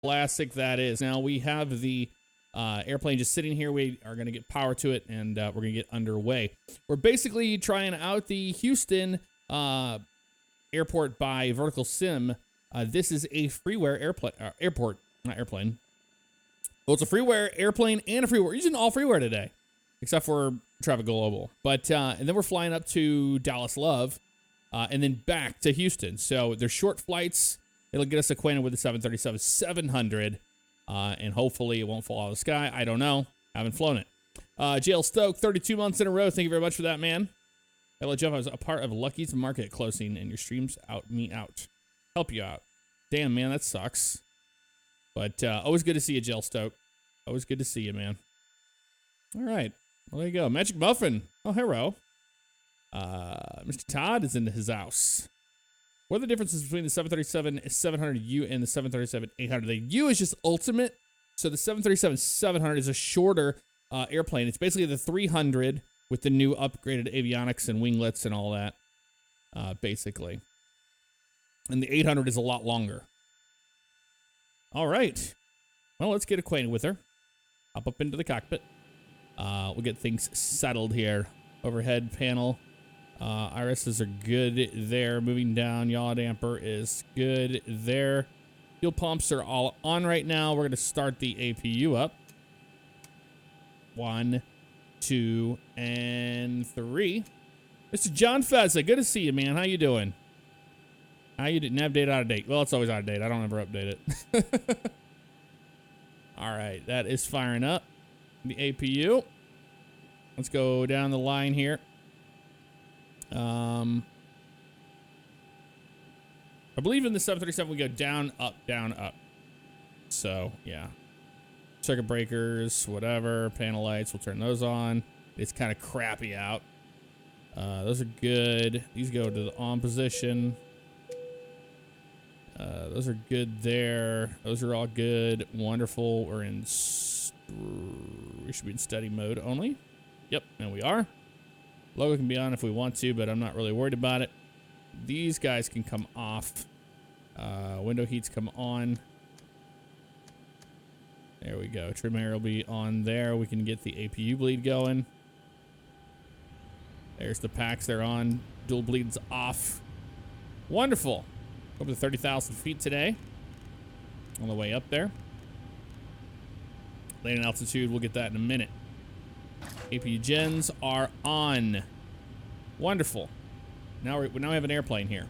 classic that is. Now we have the airplane just sitting here. We are going to get power to it, and we're going to get underway. We're basically trying out the Houston airport by Vertical Sim. This is a freeware airport, not airplane. Well, it's a freeware airplane and a freeware. We're using all freeware today, except for Traffic Global. But and then we're flying up to Dallas Love, and then back to Houston. So they're short flights. It'll get us acquainted with the 737-700, and hopefully it won't fall out of the sky. I don't know. I haven't flown it. JL Stoke, 32 months in a row. Thank you very much for that, man. Hello, Jeff. I was a part of Lucky's market closing, and your streams help you out. Damn, man, that sucks. But always good to see you, JL Stoke. Always good to see you, man. All right. Well, there you go. Magic Muffin. Oh, hello. Mr. Todd is in his house. What are the differences between the 737-700U and the 737-800? The U is just ultimate. So the 737-700 is a shorter airplane. It's basically the 300 with the new upgraded avionics and winglets and all that, basically. And the 800 is a lot longer. All right. Well, let's get acquainted with her. Hop up into the cockpit. We'll get things settled here. Overhead panel. Irises are good there. Moving down, yaw damper is good there. Fuel pumps are all on right now. We're going to start the APU up. 1, 2, and 3. Mr. John Fezza, good to see you, man. How you doing? How you doing? Nav date out of date. Well, it's always out of date. I don't ever update it. All right, that is firing up. The APU. Let's go down the line here. I believe in the 737 we go down, up, down, up. So, yeah. Circuit breakers, whatever. Panel lights, we'll turn those on. It's kind of crappy out. Those are good. These go to the on position. Those are good there. Those are all good. Wonderful. We're in... we should be in steady mode only. Yep, and we are. Logo can be on if we want to, but I'm not really worried about it. These guys can come off. Window heats come on. There we go. Trim air will be on there. We can get the APU bleed going. There's the packs. They're on. Dual bleeds off. Wonderful. Over 30,000 feet today. On the way up there. Landing altitude, we'll get that in a minute. APU gens are on. Wonderful. Now we have an airplane here.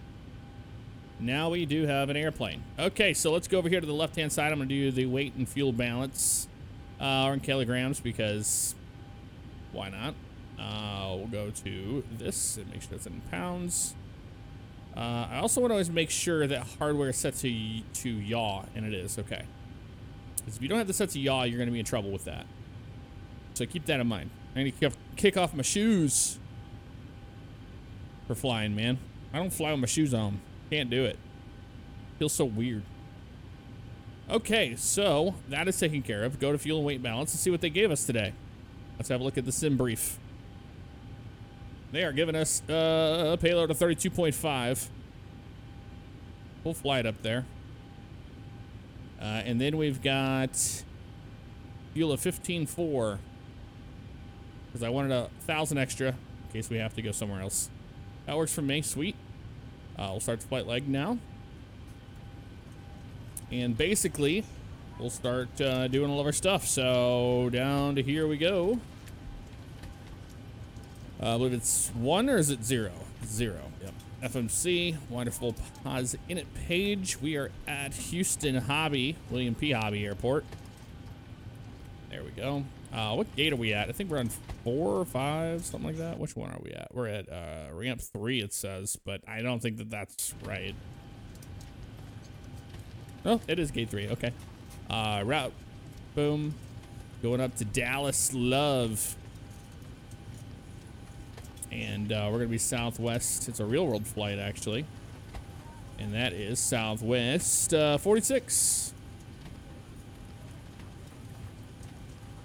Now we do have an airplane. Okay, so let's go over here to the left-hand side. I'm going to do the weight and fuel balance. Or in kilograms, because why not? We'll go to this and make sure it's in pounds. I also want to always make sure that hardware is set to yaw, and it is. Okay. Because if you don't have the set to yaw, you're going to be in trouble with that. So keep that in mind. I need to kick off my shoes for flying, man. I don't fly with my shoes on. Can't do it. Feels so weird. Okay, so that is taken care of. Go to fuel and weight balance and see what they gave us today. Let's have a look at the sim brief. They are giving us a payload of 32.5. Full flight up there. And then we've got fuel of 15.4. Because I wanted 1,000 extra in case we have to go somewhere else. That works for me. Sweet. We'll start the flight leg now. And basically, we'll start doing all of our stuff. So down to here we go. I believe it's 1 or is it 0? 0. Yep. FMC. Wonderful. Pause init page. We are at Houston Hobby, William P. Hobby Airport. There we go. What gate are we at? I think we're on 4 or 5, something like that. Which one are we at? We're at ramp 3, it says, but I don't think that that's right. Oh, it is gate 3. Okay. Route. Boom. Going up to Dallas Love. And we're going to be southwest. It's a real world flight, actually. And that is southwest 46.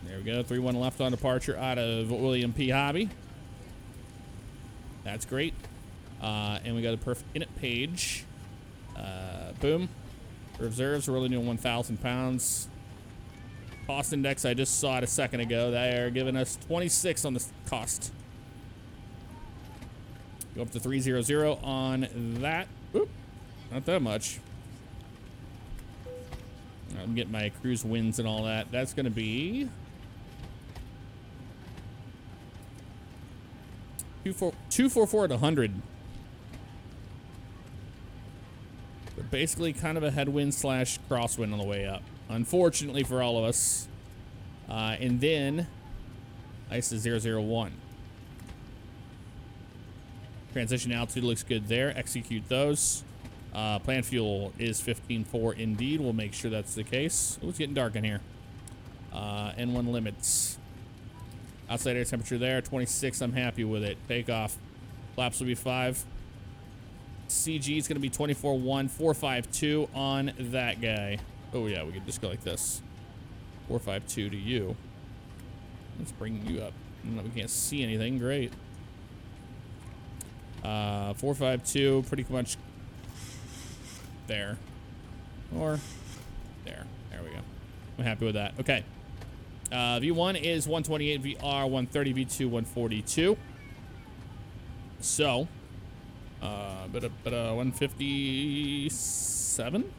There we go. 3-1 left on departure out of William P. Hobby. That's great. And we got a perfect init page. Boom. Reserves, we're only doing 1,000 pounds. Cost index, I just saw it a second ago. They are giving us 26 on the cost. Go up to 300 on that. Oop, not that much. I'm getting my cruise wins and all that. That's going to be 244 at 100. We're basically kind of a headwind slash crosswind on the way up, unfortunately for all of us. And then ice is 001. Transition altitude looks good there. Execute those. Plan fuel is 15.4 indeed. We'll make sure that's the case. Oh, it's getting dark in here. N1 limits. Outside air temperature there, 26. I'm happy with it. Takeoff. Flaps will be 5. CG is going to be 24.1. 452 on that guy. Oh, yeah, we could just go like this. 452 to you. Let's bring you up. We can't see anything. Great. 452, pretty much there. Or there. There we go. I'm happy with that. Okay. V1 is 128, VR 130, V2 142. So, 157,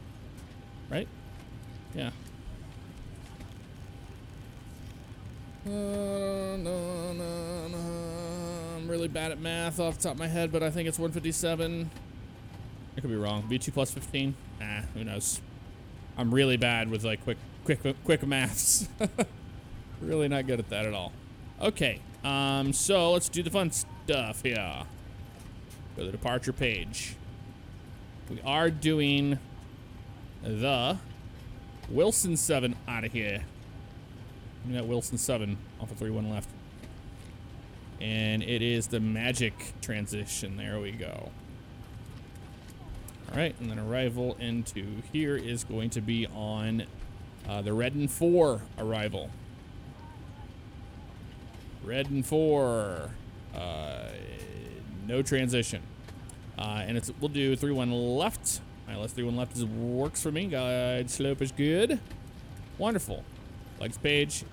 right? Yeah. No. I'm really bad at math off the top of my head, but I think it's 157. I could be wrong. V2 plus 15. Who knows? I'm really bad with like quick maths. Really not good at that at all. Okay. So let's do the fun stuff here. Go to the departure page. We are doing the Wilson 7 out of here. We got Wilson 7 off of 3-1 left. And it is the magic transition. There we go. All right, and then arrival into here is going to be on the Redden 4 arrival. Redden 4. No transition. And we'll do 3-1 left. ILS 3-1 left works for me. Guide slope is good. Wonderful. Flags page.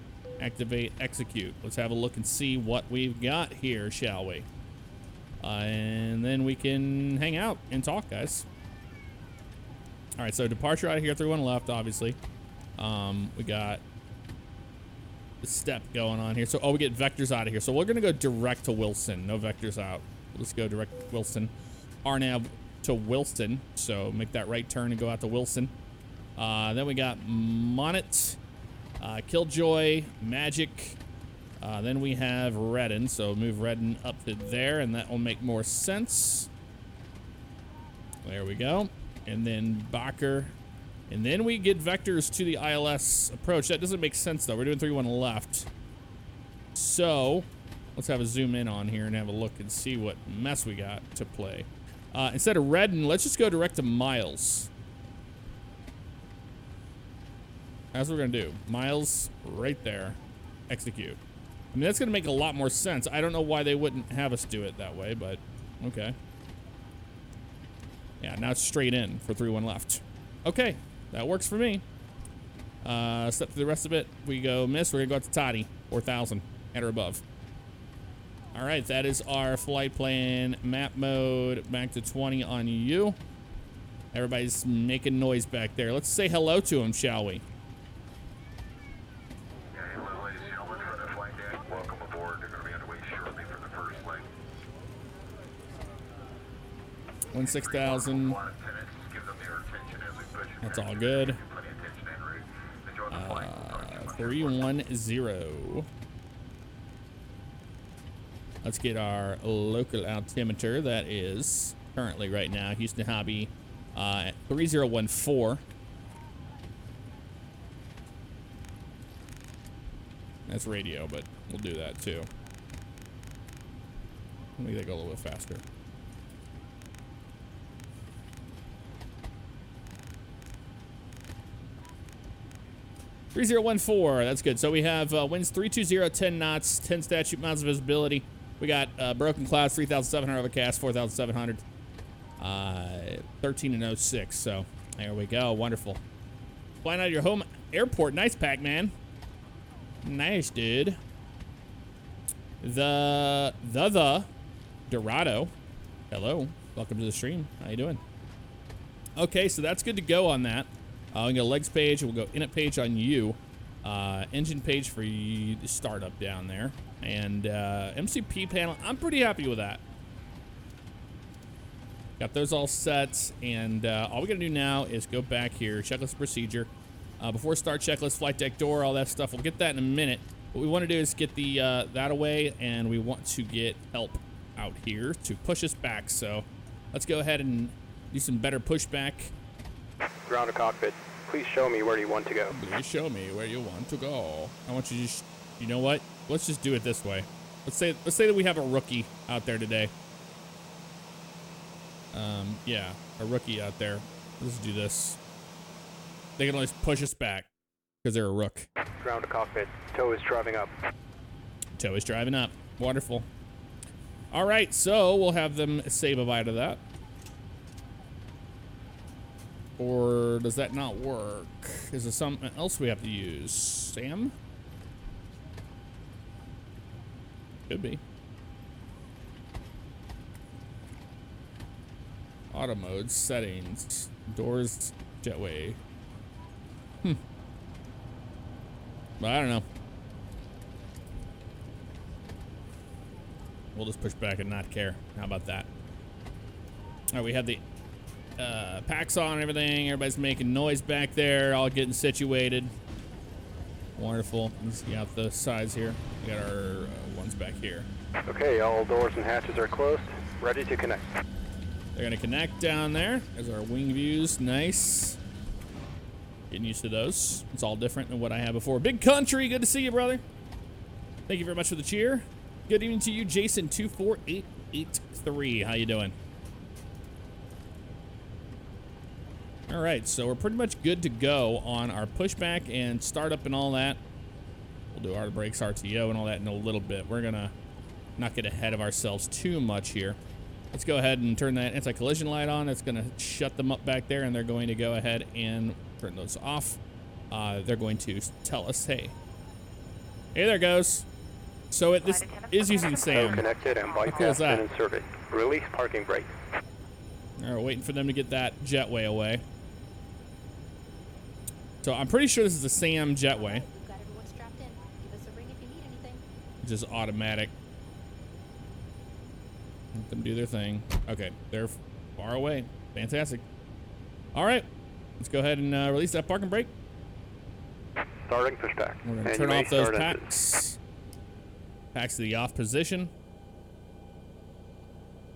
Activate, execute. Let's have a look and see what we've got here, shall we? And then we can hang out and talk, guys. All right, so departure out of here, 3-1 left, obviously. We got the step going on here. So, we get vectors out of here. So we're gonna go direct to Wilson. No vectors out. Let's go direct to Wilson. RNAV to Wilson. So make that right turn and go out to Wilson. Then we got Monnet. Killjoy, Magic, then we have Redden, so move Redden up to there, and that will make more sense. There we go. And then Bacher, and then we get vectors to the ILS approach. That doesn't make sense, though. We're doing 3-1 left. So let's have a zoom in on here and have a look and see what mess we got to play. Instead of Redden, let's just go direct to Miles. That's what we're gonna do. Miles right there. Execute. I mean, that's gonna make a lot more sense. I don't know why they wouldn't have us do it that way, but okay. Yeah, now it's straight in for 3-1 left. Okay, that works for me. Step through the rest of it. We go miss. We're gonna go out to Toddy, 4,000 and or above. All right, that is our flight plan. Map mode back to 20 on you. Everybody's making noise back there. Let's say hello to them, shall we? 16,000. That's all good. 310. Let's get our local altimeter. That is currently right now Houston Hobby at 3014. That's radio, but we'll do that too. Let me go a little bit faster. $3014. That's good. So we have winds 320, 10 knots, 10 statute miles of visibility. We got broken clouds, 3,700 overcast, 4,700, 13 and 06. So There we go. Wonderful. Flying out of your home airport. Nice, Pac-Man. Nice, dude. The Dorado. Hello. Welcome to the stream. How you doing? Okay, so that's good to go on that. We'll go legs page. We'll go init page on you. Engine page for you to start up down there. And MCP panel. I'm pretty happy with that. Got those all set. And all we got to do now is go back here. Checklist procedure. Before start checklist, flight deck door, all that stuff. We'll get that in a minute. What we want to do is get the that away, and we want to get help out here to push us back. So let's go ahead and do some better pushback. Ground to cockpit. Please show me where you want to go. Please show me where you want to go. I want you to just, you know what? Let's just do it this way. Let's say that we have a rookie out there today. Yeah, a rookie out there. Let's do this. They can always push us back because they're a rook. Ground to cockpit. Tow is driving up. Tow is driving up. Wonderful. All right, so we'll have them say bye-bye to that. Or does that not work? Is there something else we have to use? Sam? Could be. Auto mode, settings, doors, jetway. But I don't know. We'll just push back and not care. How about that? All right, we have the packs on and everything. Everybody's making noise back there, all getting situated. Wonderful. Let's see out the sides here. We got our ones back here. Okay, all doors and hatches are closed. Ready to connect. They're gonna connect down there. There's our wing views. Nice. Getting used to those. It's all different than what I had before. Big Country, good to see you, brother. Thank you very much for the cheer. Good evening to you, Jason24883. How you doing? All right, so we're pretty much good to go on our pushback and startup and all that. We'll do our brakes, RTO, and all that in a little bit. We're gonna not get ahead of ourselves too much here. Let's go ahead and turn that anti-collision light on. It's gonna shut them up back there, and they're going to go ahead and turn those off. They're going to tell us, hey there goes. So this is using Sam. Connected and bike has been inserted. Release parking brake. All right, waiting for them to get that jetway away. So I'm pretty sure this is the Sam jetway. We've got everyone strapped in. Give us a ring if you need anything. Just automatic. Let them do their thing. Okay, they're far away. Fantastic. All right, let's go ahead and release that parking brake. Starting pushback. We're gonna turn off those packs. Packs to the off position.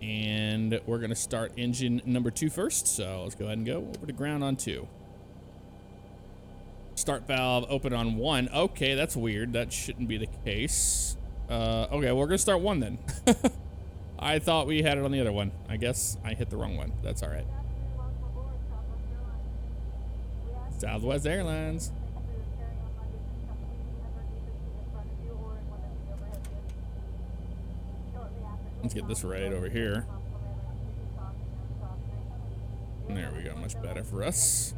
And we're gonna start engine number 2 first. So let's go ahead and go over to ground on 2. Start valve open on 1. Okay, that's weird. That shouldn't be the case. Okay, we're gonna start 1 then. I thought we had it on the other one. I guess I hit the wrong one. That's all right. Southwest Airlines. Let's get this right over here. There we go. Much better for us.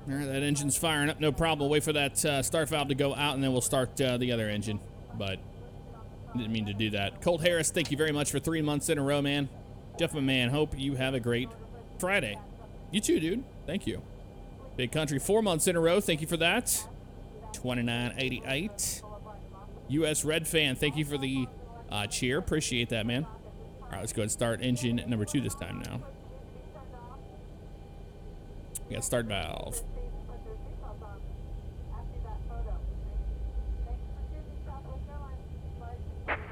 All right, that engine's firing up, no problem. Wait for that start valve to go out, and then we'll start the other engine. But didn't mean to do that. Colt Harris, thank you very much for 3 months in a row, man. Jeff, my man, hope you have a great Friday. You too, dude. Thank you. Big Country, 4 months in a row. Thank you for that. 2988. US Red Fan, thank you for the cheer. Appreciate that, man. All right, let's go ahead and start engine number 2 this time now. We got start valve.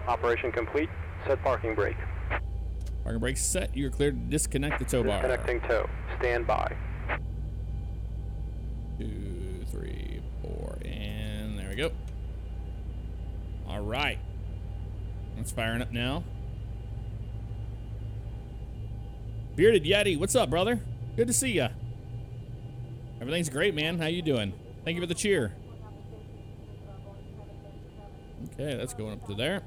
Operation complete. Set parking brake. Parking brake set. You are cleared to disconnect the tow bar. Disconnecting tow. Stand by. 2, 3, 4, and there we go. All right. It's firing up now. Bearded Yeti, what's up, brother? Good to see ya. Everything's great, man. How you doing? Thank you for the cheer. Okay, that's going up to there.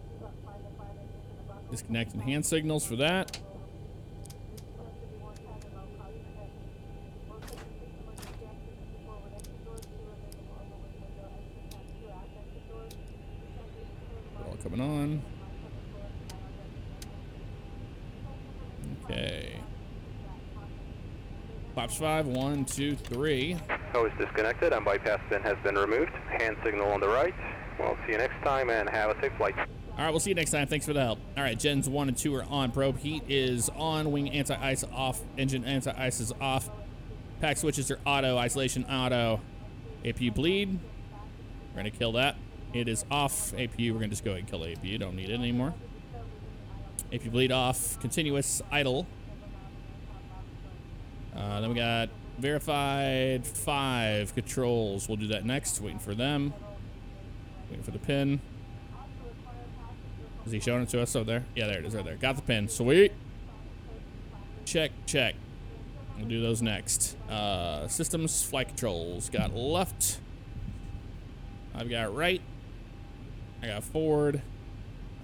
Disconnecting hand signals for that. Flaps 5, 1, 2, 3. KHOU is disconnected and bypass pin has been removed. Hand signal on the right. We'll see you next time and have a safe flight. All right, we'll see you next time. Thanks for the help. All right, gens 1 and 2 are on. Probe heat is on. Wing anti-ice off. Engine anti-ice is off. Pack switches are auto. Isolation auto. APU bleed. We're going to kill that. It is off. APU, we're going to just go ahead and kill the APU. Don't need it anymore. APU bleed off. Continuous idle. Then we got verified 5 controls. We'll do that next. Waiting for them. Waiting for the pin. Is he showing it to us over there? Yeah, there it is right there. Got the pin. Sweet. Check, check. We'll do those next. Systems, flight controls. Got left. I've got right. I got forward.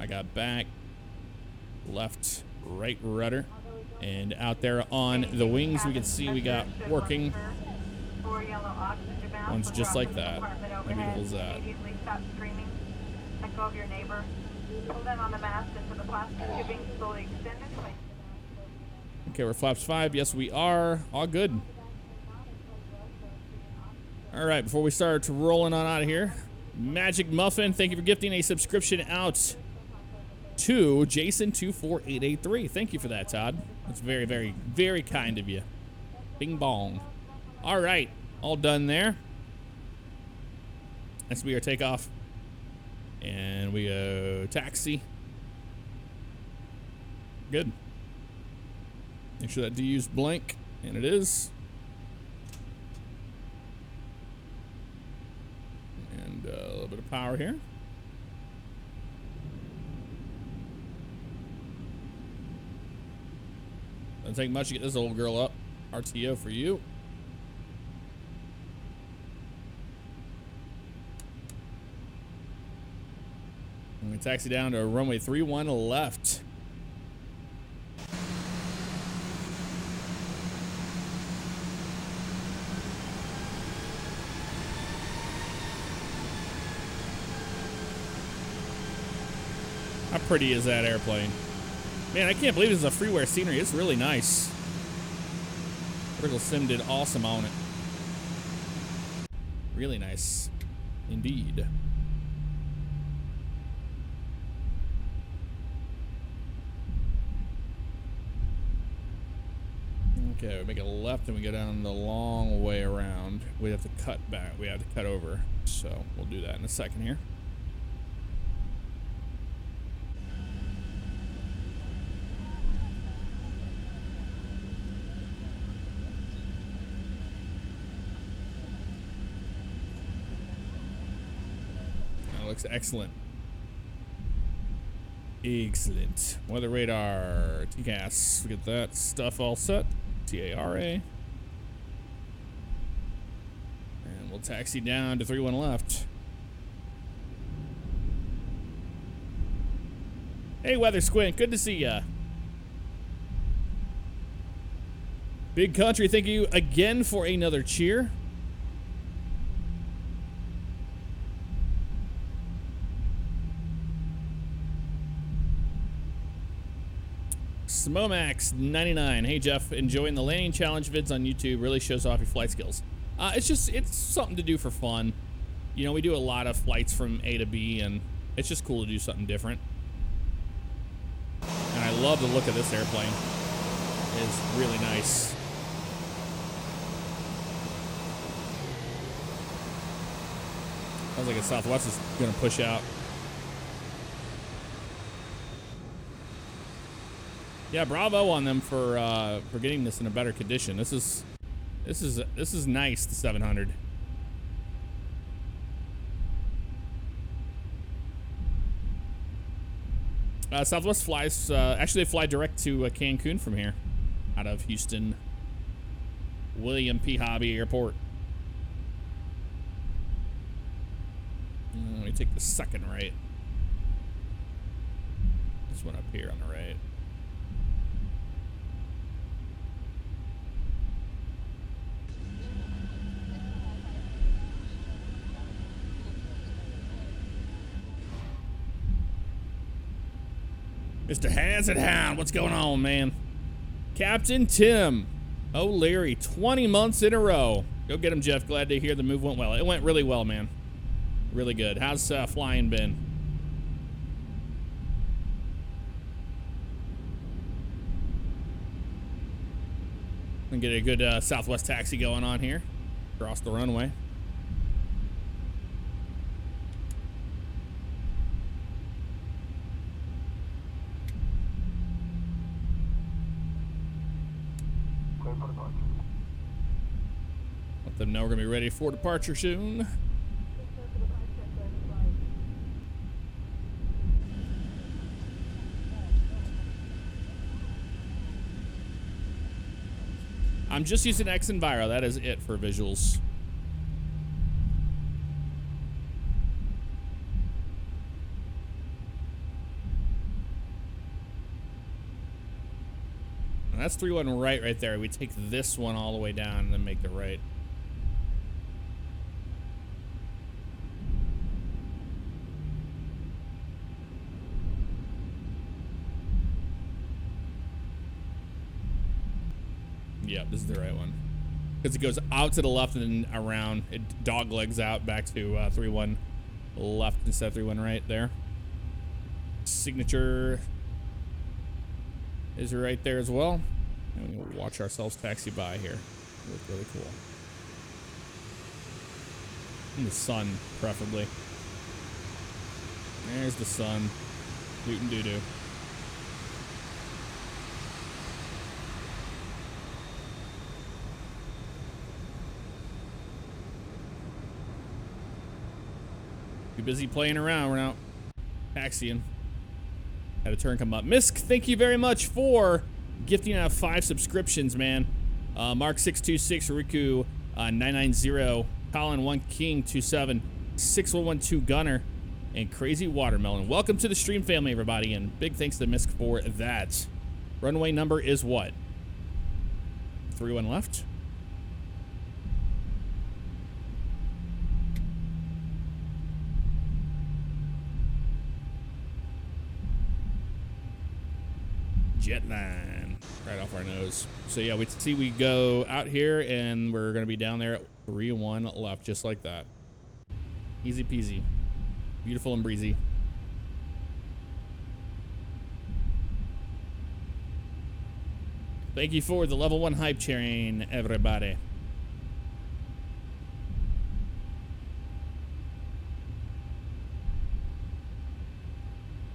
I got back. Left, right rudder. And out there on the wings, we can see we got working. One's just like that. How beautiful is that? Okay, we're flaps 5. Yes, we are. All good. All right, before we start rolling on out of here, Magic Muffin, thank you for gifting a subscription out to Jason24883. Thank you for that, Todd. That's very, very, very kind of you. Bing bong. All right, all done there. That's be our takeoff. And we go taxi. Good. Make sure that DU's blank, and it is. And a little bit of power here. Doesn't take much to get this old girl up. RTO for you. And we taxi down to runway 31 left. How pretty is that airplane? Man, I can't believe this is a freeware scenery. It's really nice. Vertical Sim did awesome on it. Really nice. Indeed. Okay, we make a left and we go down the long way around. We have to cut back. We have to cut over. So we'll do that in a second here. Looks excellent. Excellent. Weather radar. TCAS. We get that stuff all set. TARA. And we'll taxi down to 31 left. Hey, Weather Squint. Good to see ya. Big Country, thank you again for another cheer. Smomax99. Hey Jeff, enjoying the landing challenge vids on YouTube. Really shows off your flight skills. It's something to do for fun. You know, we do a lot of flights from A to B, and it's just cool to do something different. And I love the look of this airplane. It's really nice. Sounds like a Southwest is gonna push out. Yeah, bravo on them for getting this in a better condition. This is nice, the 700. Southwest flies, actually they fly direct to Cancun from here, out of Houston William P. Hobby Airport. Let me take the second right. This one up here on the right. Mr. Hazard Hound, what's going on, man? Captain Tim, O'Leary, 20 months in a row. Go get him, Jeff. Glad to hear the move went well. It went really well, man. Really good. How's flying been? And get a good Southwest taxi going on here. Across the runway. Let them know we're gonna be ready for departure soon. I'm just using X Enviro. That is it for visuals. And that's 3-1 right there. We take this one all the way down and then make the right. Yep, this is the right one. Because it goes out to the left and then around. It dog legs out back to 3-1 left instead of 3-1 right there. Signature is right there as well. And we can watch ourselves taxi by here. Look really cool. In the sun, preferably. There's the sun. Dootin' doo-doo. Too busy playing around. We're now taxiing. Had a turn come up. Misk, thank you very much for gifting out 5 subscriptions, man. Mark626, Riku 990, Colin 1 King 27, 6112 Gunner, and Crazy Watermelon. Welcome to the stream family, everybody, and big thanks to Misk for that. Runway number is what? 3-1 left. Jetline right off our nose. So yeah, we go out here and we're gonna be down there at 3-1 left, just like that. Easy peasy, beautiful and breezy. Thank you for the level 1 hype train, everybody.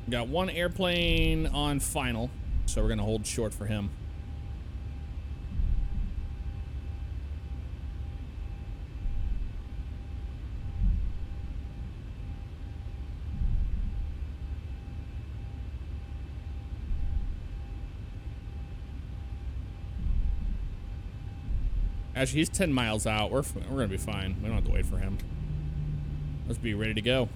Got one airplane on final. So we're gonna hold short for him. Actually, he's 10 miles out. We're gonna be fine. We don't have to wait for him. Let's be ready to go.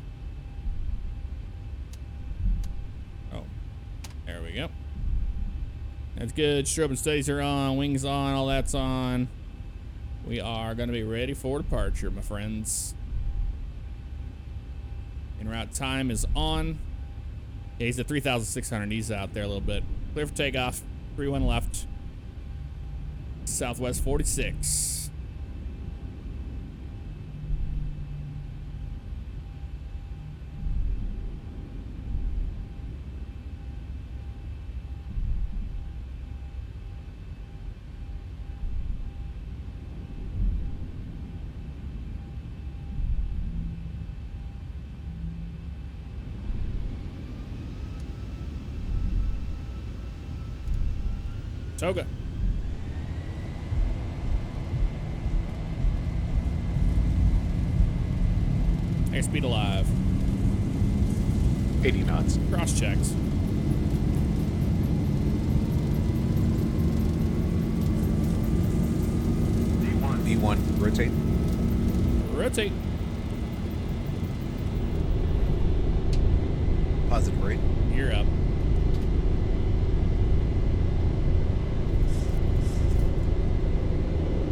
Oh, there we go. That's good. Strobe and studies are on. Wings on. All that's on. We are going to be ready for departure, my friends. En route time is on. Yeah, he's at 3,600. He's out there a little bit. Clear for takeoff. 3-1 left. Southwest 46. Toga. Airspeed alive. 80 knots. Cross checked. V1, rotate. Rotate. Positive rate. You're up.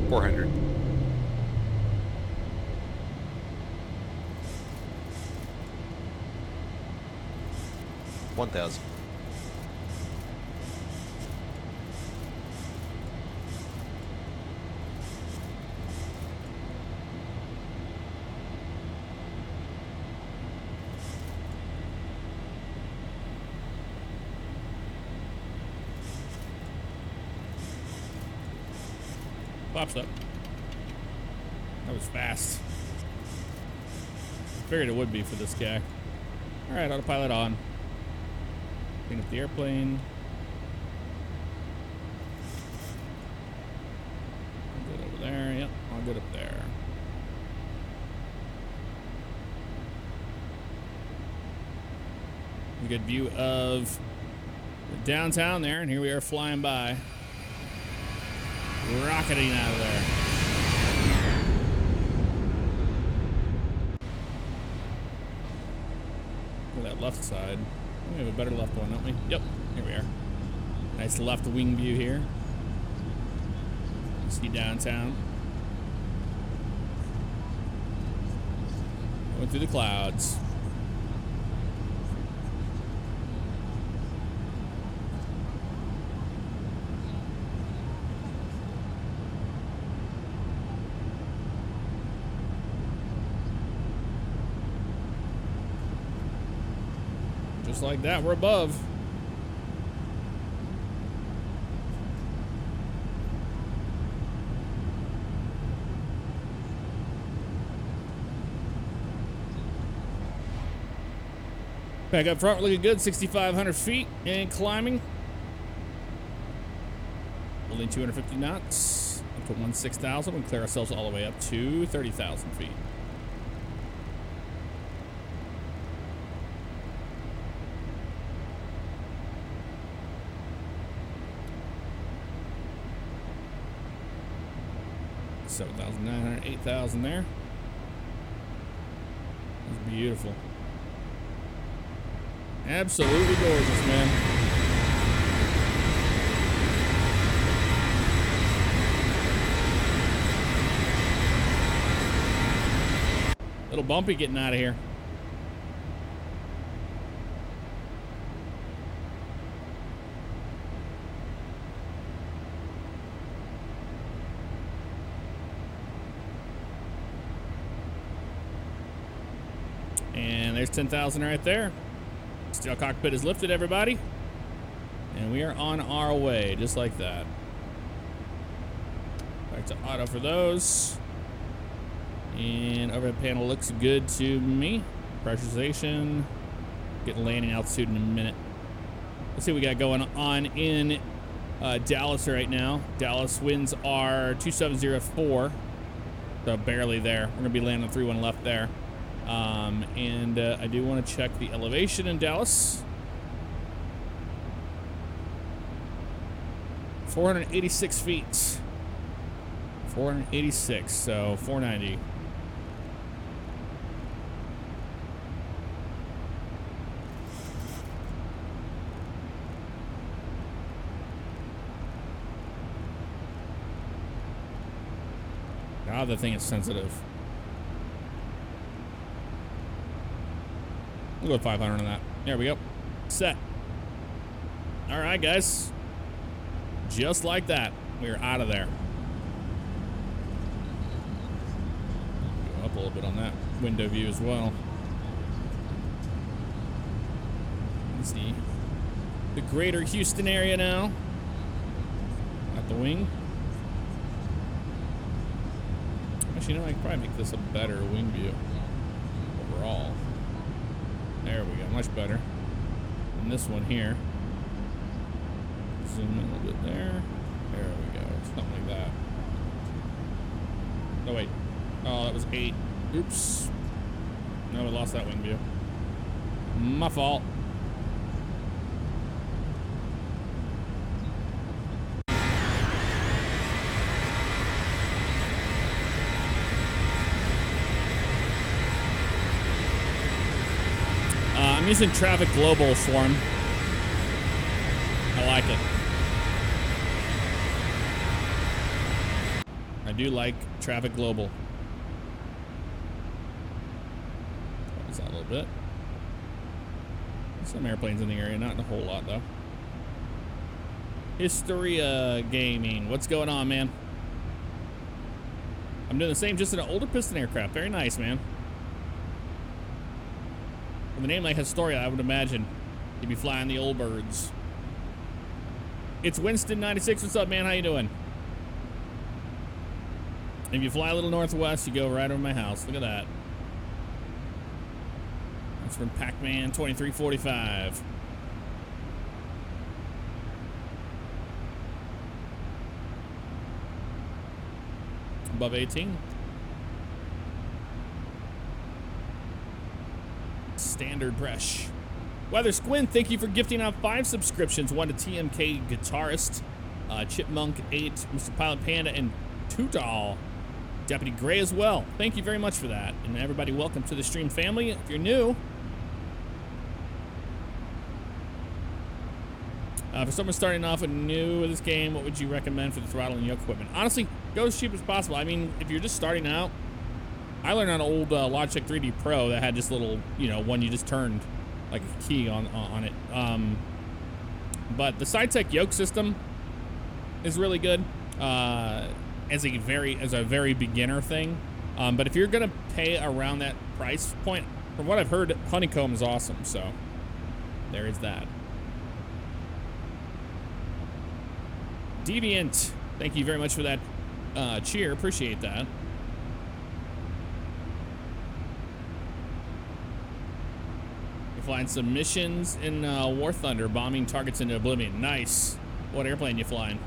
$400. $1,000. Pops up. That was fast. Figured it would be for this guy. All right, autopilot on. Clean up the airplane. All good over there. Yep, all good up there. A good view of downtown there, and here we are flying by. Rocketing out of there. Look at that left side. We have a better left one, don't we? Yep, here we are. Nice left wing view here. You see downtown. Going through the clouds. Just like that, we're above. Back up front, looking good, 6,500 feet and climbing. Only 250 knots, up to 16,000. We'll clear ourselves all the way up to 30,000 feet. $7,900, 8,000 there. That's beautiful. Absolutely gorgeous, man. Little bumpy getting out of here. And there's 10,000 right there. Steel cockpit is lifted, everybody. And we are on our way, just like that. Back to auto for those. And overhead panel looks good to me. Pressurization. Get landing altitude in a minute. Let's see what we got going on in Dallas right now. Dallas winds are 2704. So barely there. We're going to be landing 3-1 left there. And I do want to check the elevation in Dallas. 486 feet. 486, so 490. God, the thing is sensitive. We'll go 500 on that. There we go. Set. All right, guys. Just like that, we're out of there. Go up a little bit on that window view as well. Let's see the greater Houston area now. At the wing. Actually, you know, I could probably make this a better wing view overall. There we go, much better than this one here. Zoom in a little bit there. There we go, something like that. Oh wait, oh that was 8. Oops. No, we lost that wing view. My fault. I'm using Traffic Global Swarm. I like it. I do like Traffic Global. Close that a little bit. Some airplanes in the area, not a whole lot though. Hysteria Gaming, what's going on, man? I'm doing the same, just in an older piston aircraft. Very nice, man. With a name like Historia, I would imagine you'd be flying the old birds. It's Winston96. What's up, man? How you doing? If you fly a little northwest, you go right over my house. Look at that. That's from Pac-Man 2345. Above 18. Standard Bresh. Weather Squint, thank you for gifting out 5 subscriptions. 1 to TMK Guitarist, Chipmunk 8, Mr. Pilot Panda, and Tootal. Deputy Gray as well. Thank you very much for that. And everybody, welcome to the stream family. If you're new, for someone starting off new with this game, what would you recommend for the throttle and yoke equipment? Honestly, go as cheap as possible. I mean, if you're just starting out, I learned on an old Logitech 3D Pro that had this little, one you just turned like a key on it. But the SideTech yoke system is really good as a very beginner thing. But if you're gonna pay around that price point, from what I've heard, Honeycomb is awesome. So there is that. Deviant, thank you very much for that cheer. Appreciate that. You're flying some missions in War Thunder, bombing targets into oblivion. Nice. What airplane you flying?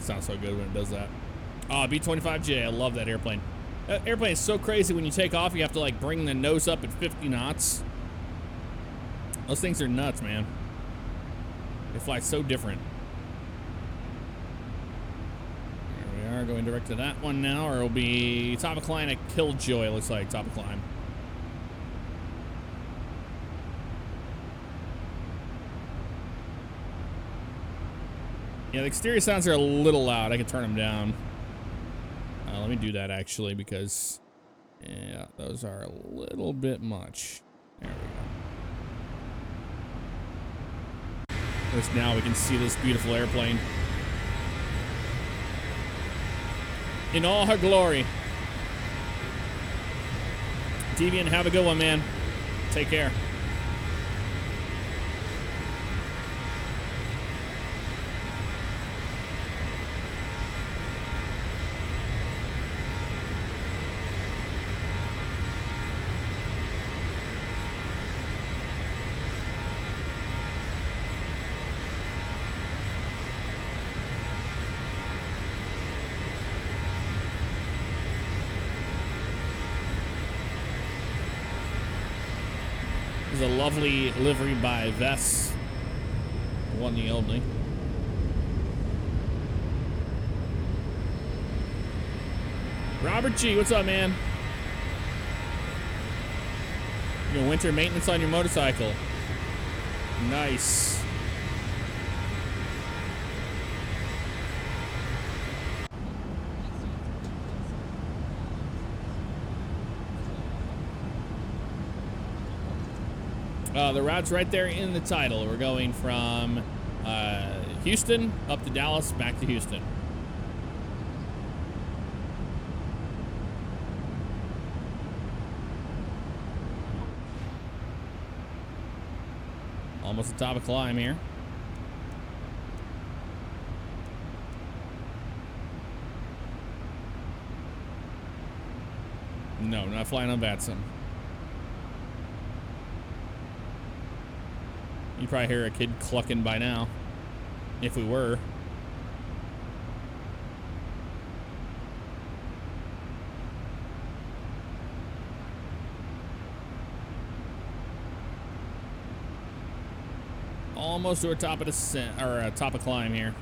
Sounds so good when it does that. Oh, B-25J, I love that airplane. That airplane is so crazy. When you take off, you have to like bring the nose up at 50 knots. Those things are nuts, man. They fly so different. Here we are, going direct to that one now, or it'll be top of climb at Killjoy, it looks like, top of climb. Yeah, the exterior sounds are a little loud. I can turn them down. Let me do that actually, because yeah, those are a little bit much. There we go. At least now we can see this beautiful airplane in all her glory. Deviant, have a good one, man. Take care. A lovely livery by Vess, the one the only. Robert G, what's up, man? Your winter maintenance on your motorcycle. Nice. The route's right there in the title. We're going from Houston up to Dallas, back to Houston. Almost the top of climb here. No, not flying on Batson. You probably hear a kid clucking by now, if we were. Almost to our top of descent, or top of climb here.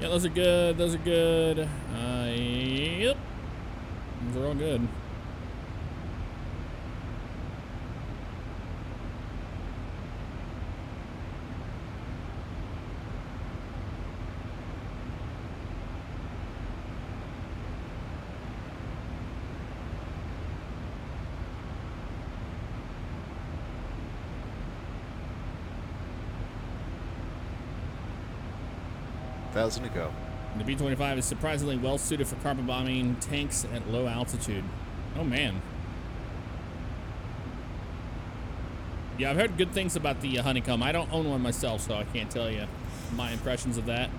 Yeah, those are good. Those are good. Yep. Those are all good. 5,000 to go. The B-25 is surprisingly well suited for carpet bombing tanks at low altitude. Oh man. Yeah, I've heard good things about the Honeycomb. I don't own one myself, so I can't tell you my impressions of that.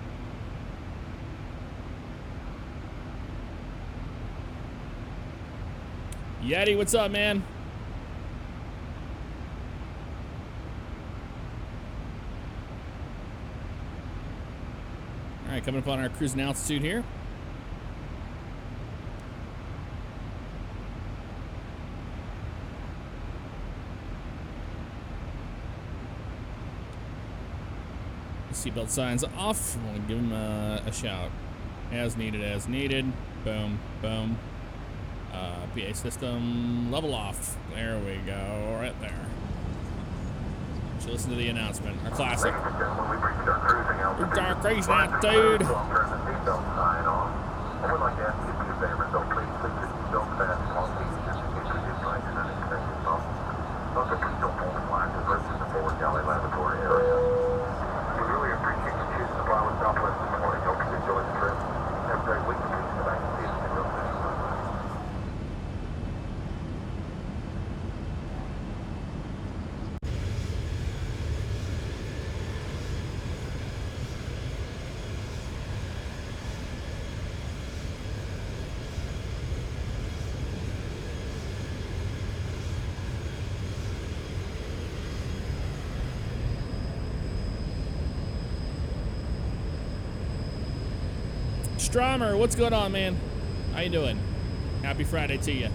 Yeti, what's up, man? All right, coming up on our cruising altitude here. Seatbelt signs off. I'm gonna give him a shout. As needed, as needed. Boom, boom. PA system level off. There we go, right there. Should listen to the announcement. Our classic. Dark crazy altitude. Stromer, what's going on, man? How you doing? Happy Friday to you.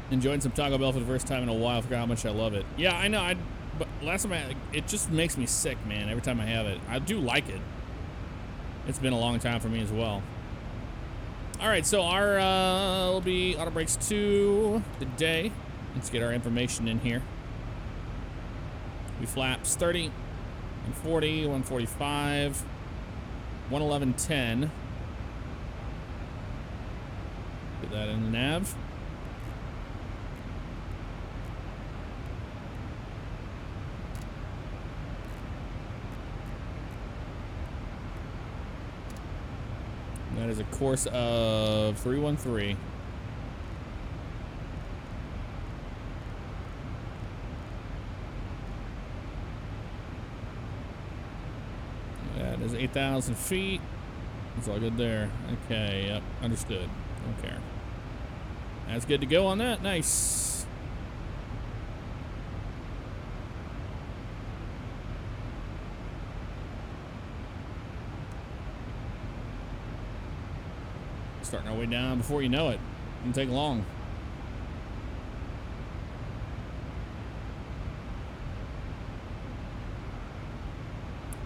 Enjoying some Taco Bell for the first time in a while. Forgot how much I love it. Yeah, I know. But last time it just makes me sick, man. Every time I have it, I do like it. It's been a long time for me as well. All right, so our will be auto brakes 2 today. Let's get our information in here. We flaps 30, 140, 145, 111.10. Get that in the nav. That is a course of 313. That is 8,000 feet. It's all good there. Okay, yep, understood. Don't care. That's good to go on that. Nice. Starting our way down before you know it. Doesn't take long.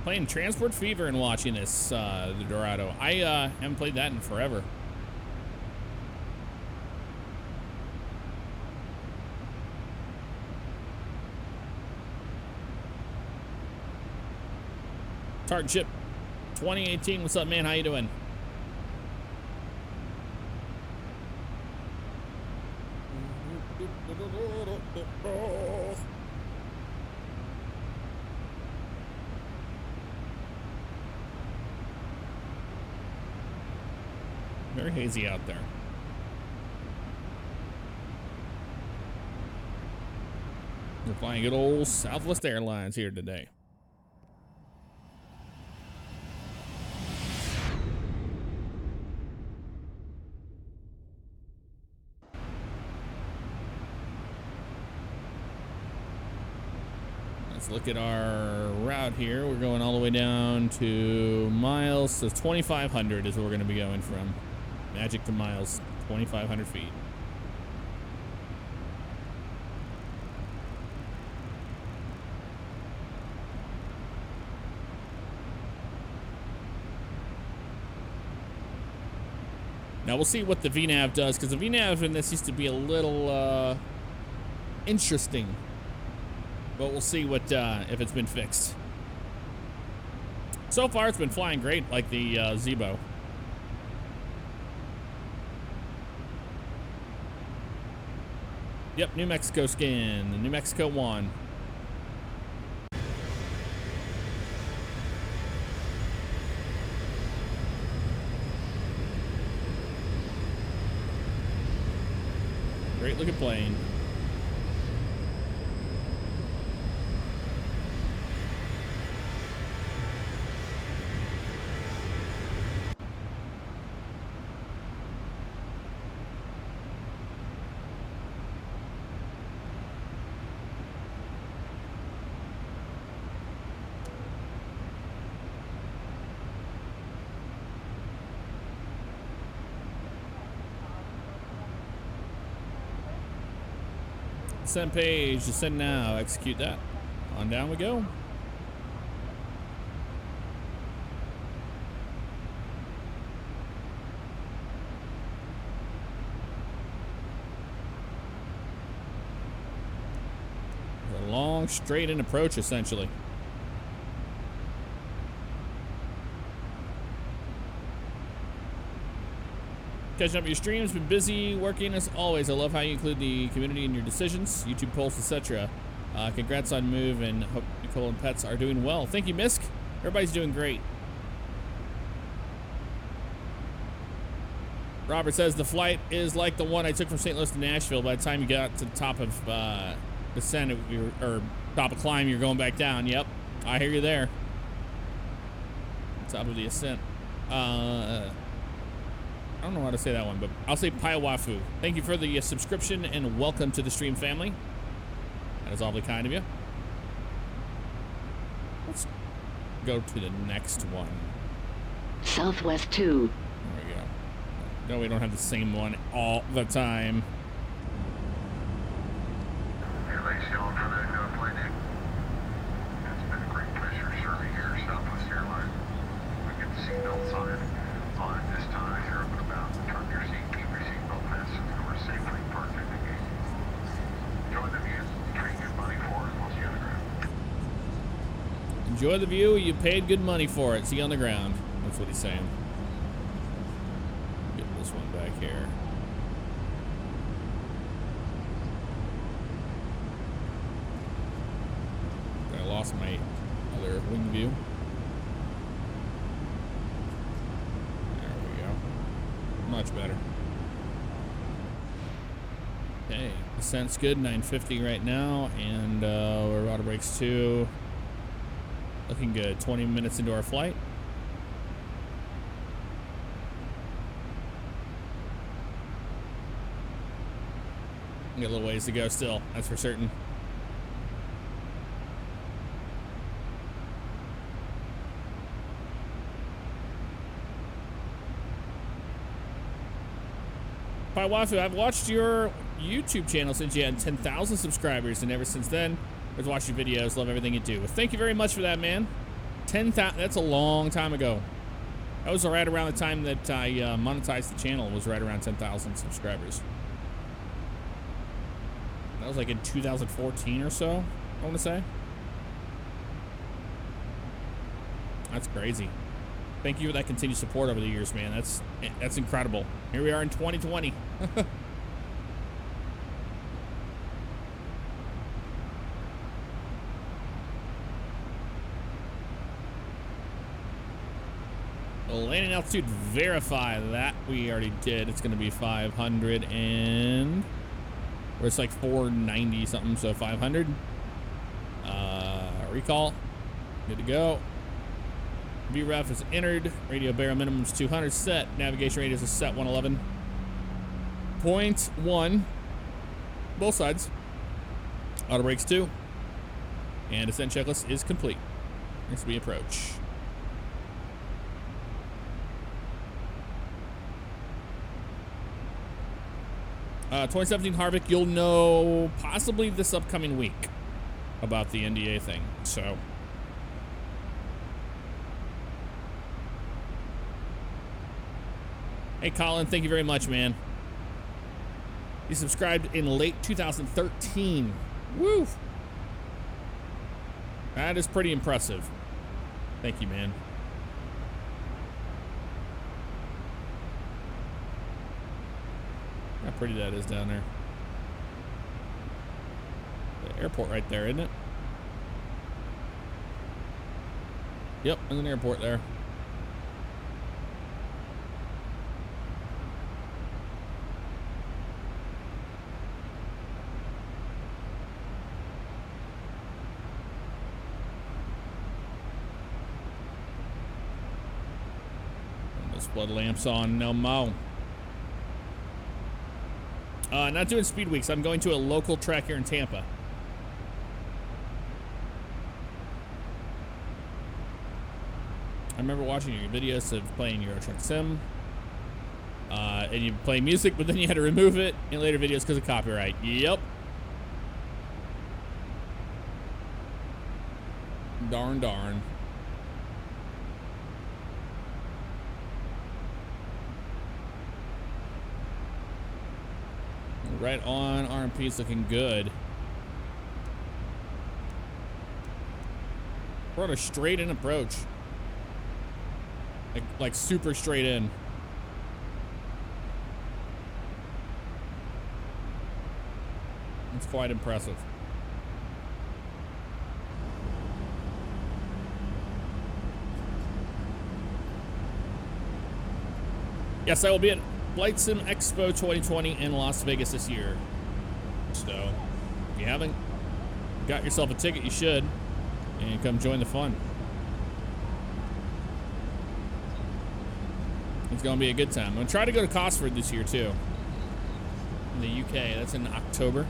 Playing Transport Fever and watching this, the Dorado. I haven't played that in forever. Tart Chip 2018, what's up, man? How you doing? Very hazy out there. We're flying good old Southwest Airlines here today. Let's look at our route here. We're going all the way down to miles. So 2,500 is where we're going to be going from. Magic to miles, 2,500 feet. Now we'll see what the VNAV does, because the VNAV in this used to be a little interesting. But we'll see what if it's been fixed. So far, it's been flying great, like the Zebo. Yep, New Mexico skin, the New Mexico one. Great looking plane. Send page to send now. Execute that. On down we go. A long straight in approach essentially. Catching up with your streams, been busy working as always. I love how you include the community in your decisions, YouTube polls, etc. Congrats on move, and hope Nicole and pets are doing well. Thank you, Misk. Everybody's doing great. Robert says the flight is like the one I took from St. Louis to Nashville. By the time you got to the top of descent, or top of climb, you're going back down. Yep, I hear you there. Top of the ascent. I don't know how to say that one, but I'll say Paiwafu. Thank you for the subscription and welcome to the stream family. That is awfully kind of you. Let's go to the next one. Southwest 2. There we go. No, we don't have the same one all the time. Everybody's feeling for that new plane. It's been a great pleasure serving here at Southwest Airlines. We get the seatbelts on it this time. You're up and about. Turn your seat, keep your seatbelt fastened, and we're safely parked in the gate. Enjoy the view. Trade good money for it. We'll see you on the ground. Enjoy the view. You paid good money for it. See you on the ground. That's what he's saying. Get this one back here. I lost my other wing view. There we go. Much better. Okay, descent's good. 950 right now, and we're auto brakes 2. Looking good. 20 minutes into our flight. Got a little ways to go still, that's for certain. Paiwafu, I've watched your YouTube channel since you had 10,000 subscribers, and ever since then, I've watched your videos. Love everything you do. Well, thank you very much for that, man. 10,000, that's a long time ago. That was right around the time that I monetized the channel. It was right around 10,000 subscribers. That was like in 2014 or so, I want to say. That's crazy. Thank you for that continued support over the years, man. That's incredible. Here we are in 2020. Landing altitude, verify that we already did. It's going to be 500 and... or it's like 490 something, so 500. Recall. Good to go. VREF is entered. Radio bare minimum is 200 set. Navigation radius is set 111.1. Both sides. Auto brakes 2. And descent checklist is complete as we approach. Uh, 2017 Harvick, you'll know possibly this upcoming week about the NDA thing. So, hey Colin, thank you very much, man. You subscribed in late 2013. Woo! That is pretty impressive. Thank you, man. How pretty that is down there. The airport right there, isn't it? Yep, there's an airport there. And those flood lamps on, no mo. Not doing speed weeks. I'm going to a local track here in Tampa. I remember watching your videos of playing Euro Truck Sim. And you play music, but then you had to remove it in later videos because of copyright. Yep. Darn. Right on, RMP's looking good. We're on a straight in approach. Like super straight in. It's quite impressive. Yes, I will be at Flight Sim Expo 2020 in Las Vegas this year. So, if you haven't got yourself a ticket, you should. And come join the fun. It's going to be a good time. I'm going to try to go to Cosford this year, too. In the UK. That's in October.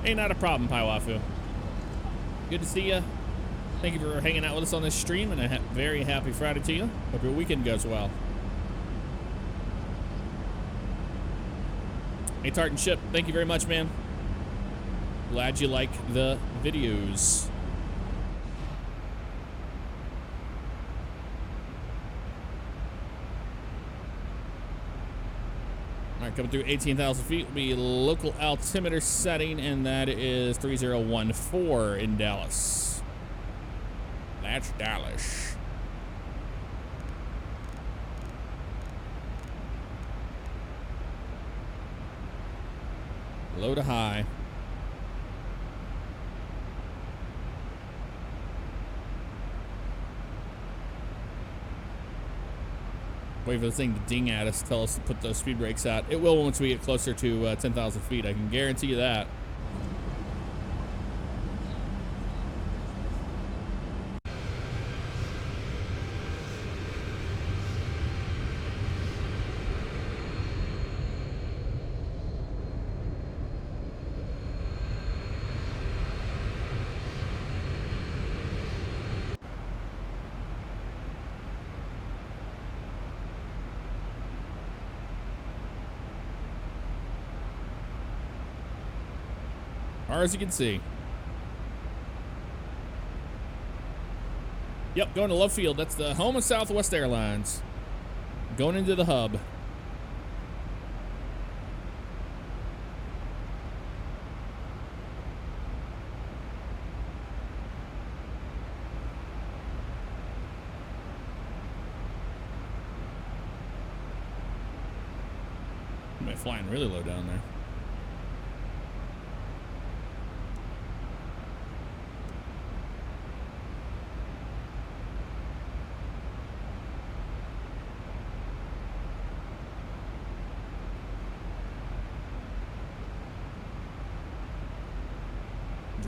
Ain't not a problem, Paiwafu. Good to see you. Thank you for hanging out with us on this stream, and a very happy Friday to you. Hope your weekend goes well. Hey, Tartan Ship, thank you very much, man. Glad you like the videos. All right, coming through 18,000 feet will be local altimeter setting, and that is 3014 in Dallas. That's Dallas. Low to high. Wait for the thing to ding at us, tell us to put those speed brakes out. It will once we get closer to 10,000 feet. I can guarantee you that. Or as you can see. Yep, going to Love Field. That's the home of Southwest Airlines. Going into the hub. Am I flying really low down there?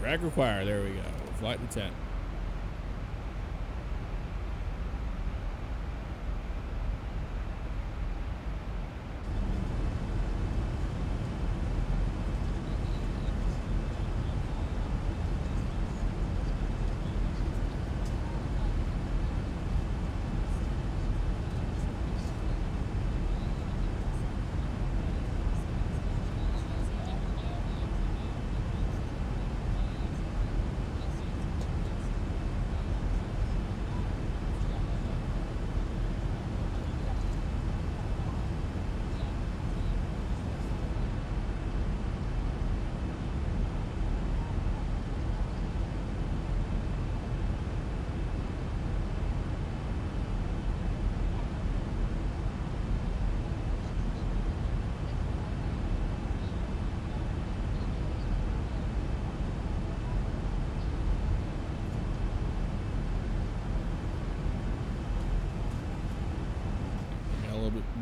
Drag required. There we go. Flight intent.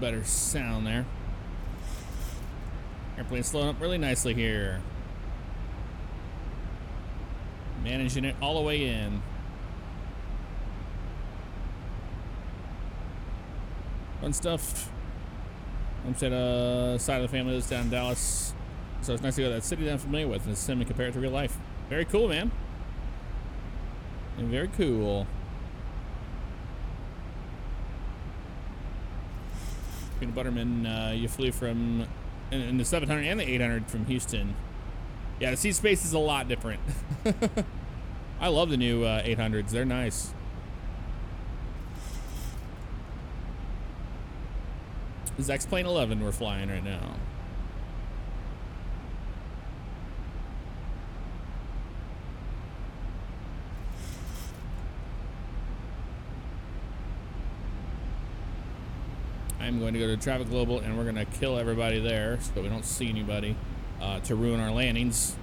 Better sound there. Airplane slowing up really nicely here. Managing it all the way in. Fun stuff. Homestead side of the family lives down in Dallas. So it's nice to go to that city that I'm familiar with and see me compare it to real life. Very cool, man. And very cool. Peanut Butterman, you flew from in the 700 and the 800 from Houston. Yeah, the seat space is a lot different. I love the new 800s. They're nice. This is X-Plane 11 we're flying right now. I'm going to go to Traffic Global and we're going to kill everybody there so we don't see anybody to ruin our landings.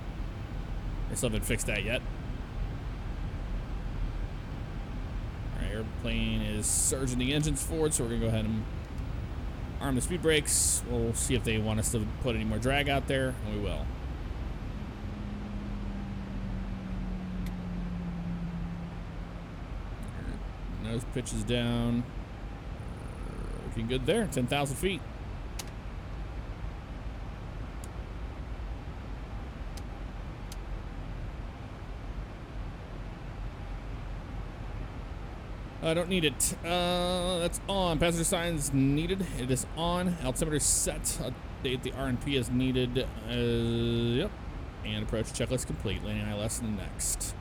I still haven't fixed that yet. Our airplane is surging the engines forward, so we're going to go ahead and arm the speed brakes. We'll see if they want us to put any more drag out there, and we will. Nose pitches down. Looking good there, 10,000 feet. I don't need it. That's on. Passenger signs needed. It is on. Altimeter set. Update the RNP as needed. Yep. And approach checklist complete. Landing ILS next.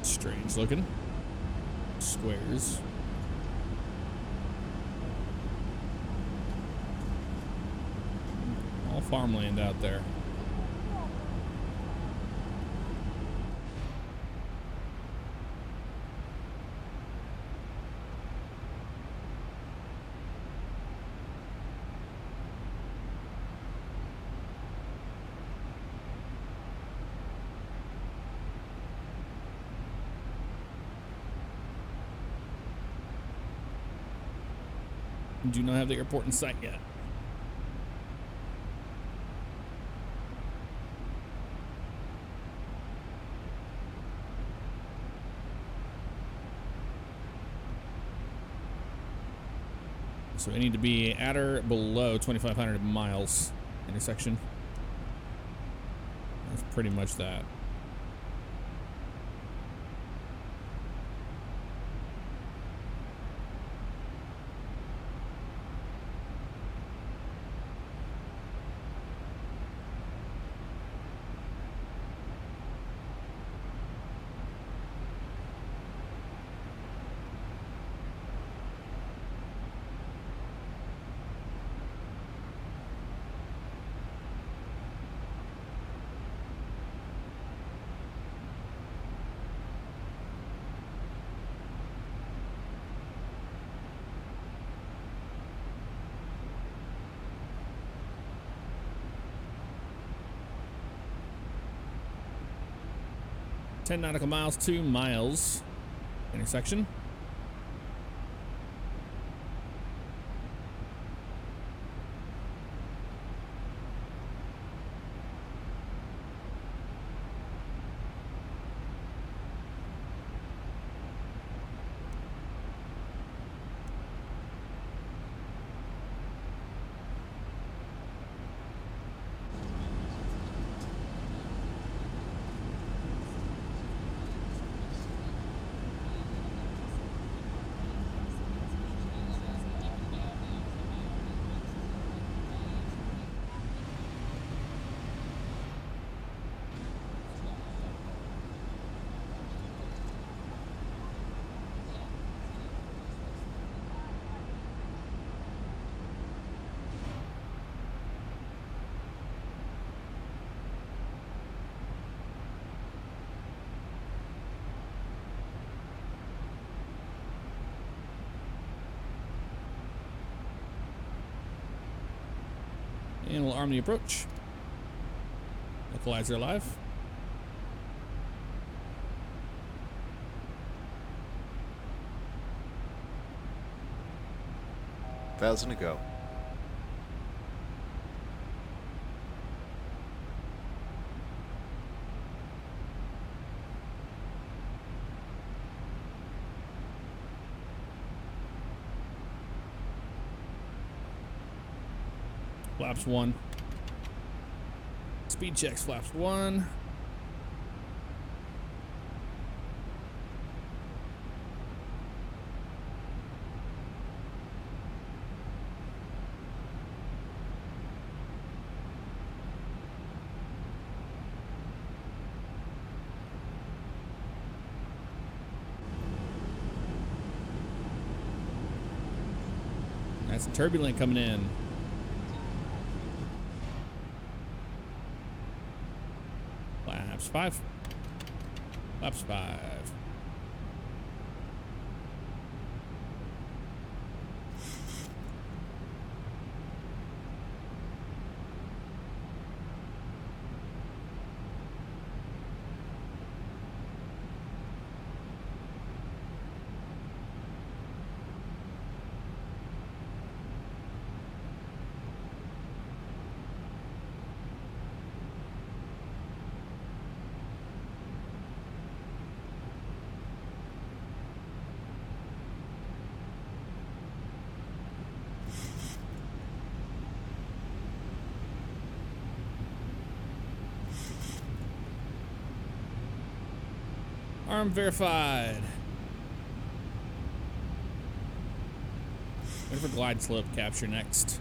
Strange looking squares. All farmland out there. Do not have the airport in sight yet. So I need to be at or below 2,500 miles intersection. That's pretty much that. 10 nautical miles, 2 miles. Intersection. And we'll arm the approach. Localizer alive. Thousand to go. Flaps 1. Speed checks, flaps 1. That's a turbulent coming in. Flaps 5. Flaps 5. Arm verified. Wait for glide slope capture next.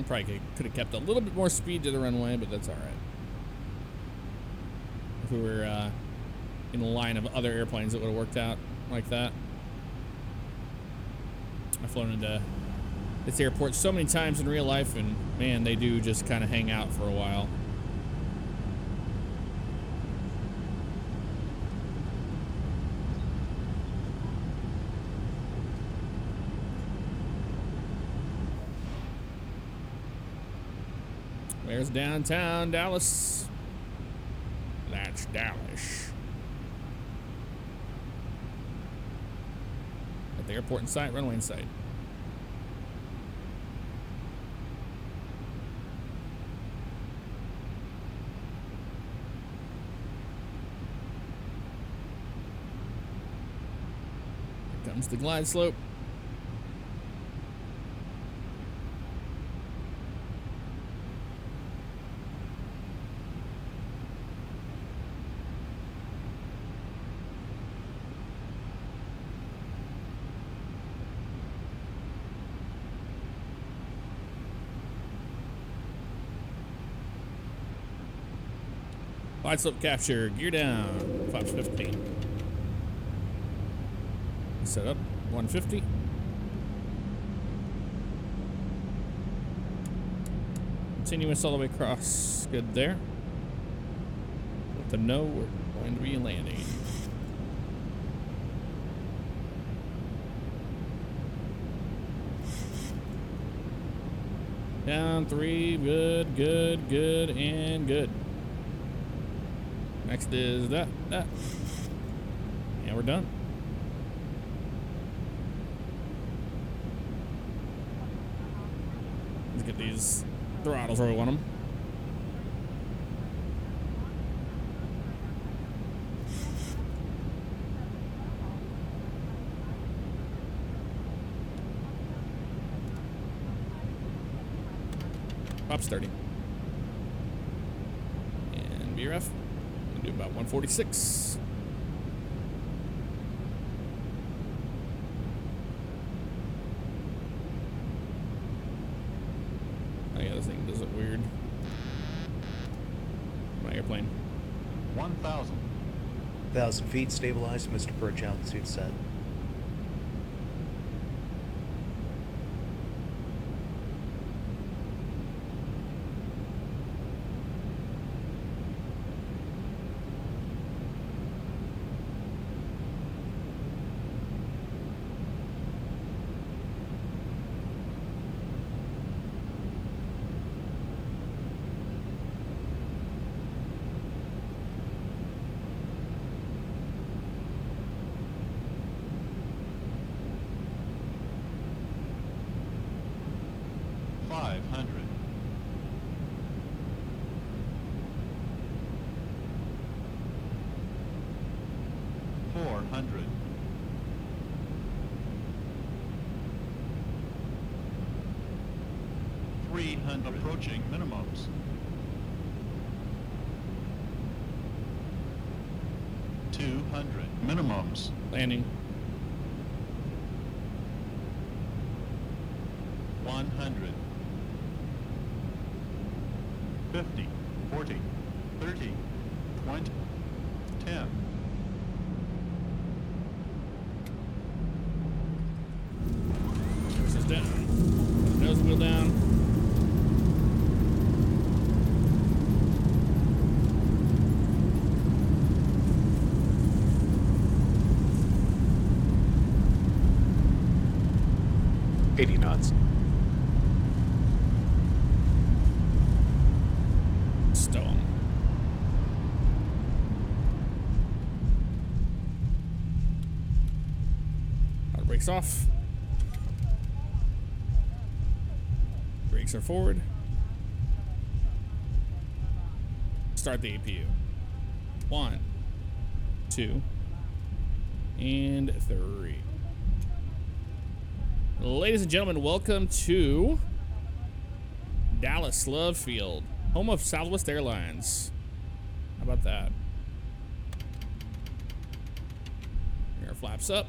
Probably could have kept a little bit more speed to the runway, but that's all right. If we were in a line of other airplanes, it would have worked out like that. I've flown into this airport so many times in real life, and man, they do just kind of hang out for a while. There's downtown Dallas. That's Dallas. At the airport in sight, runway in sight. Here comes the glide slope. Glide slope capture, gear down, flaps 15. Set up, 150. Continuous all the way across, good there. Let them know we're going to be landing. Down 3, good, good, good, and good. Next is that. And we're done. Let's get these throttles where we want them. Pop starting. And BRF. Do about 146. Oh yeah, this thing does it weird. My airplane. 1,000. 1,000 feet, stabilized, Mr. Perch, altitude set. Approaching minimums. 200 minimums. Landing. 100. 50, 40, 30, 20, 10. Nose is down. Nose wheel down. Knots. Stow 'em. Auto brakes off. Brakes are forward. Start the APU. 1, 2, and 3. Ladies and gentlemen, welcome to Dallas Love Field, home of Southwest Airlines. How about that? Air flaps up.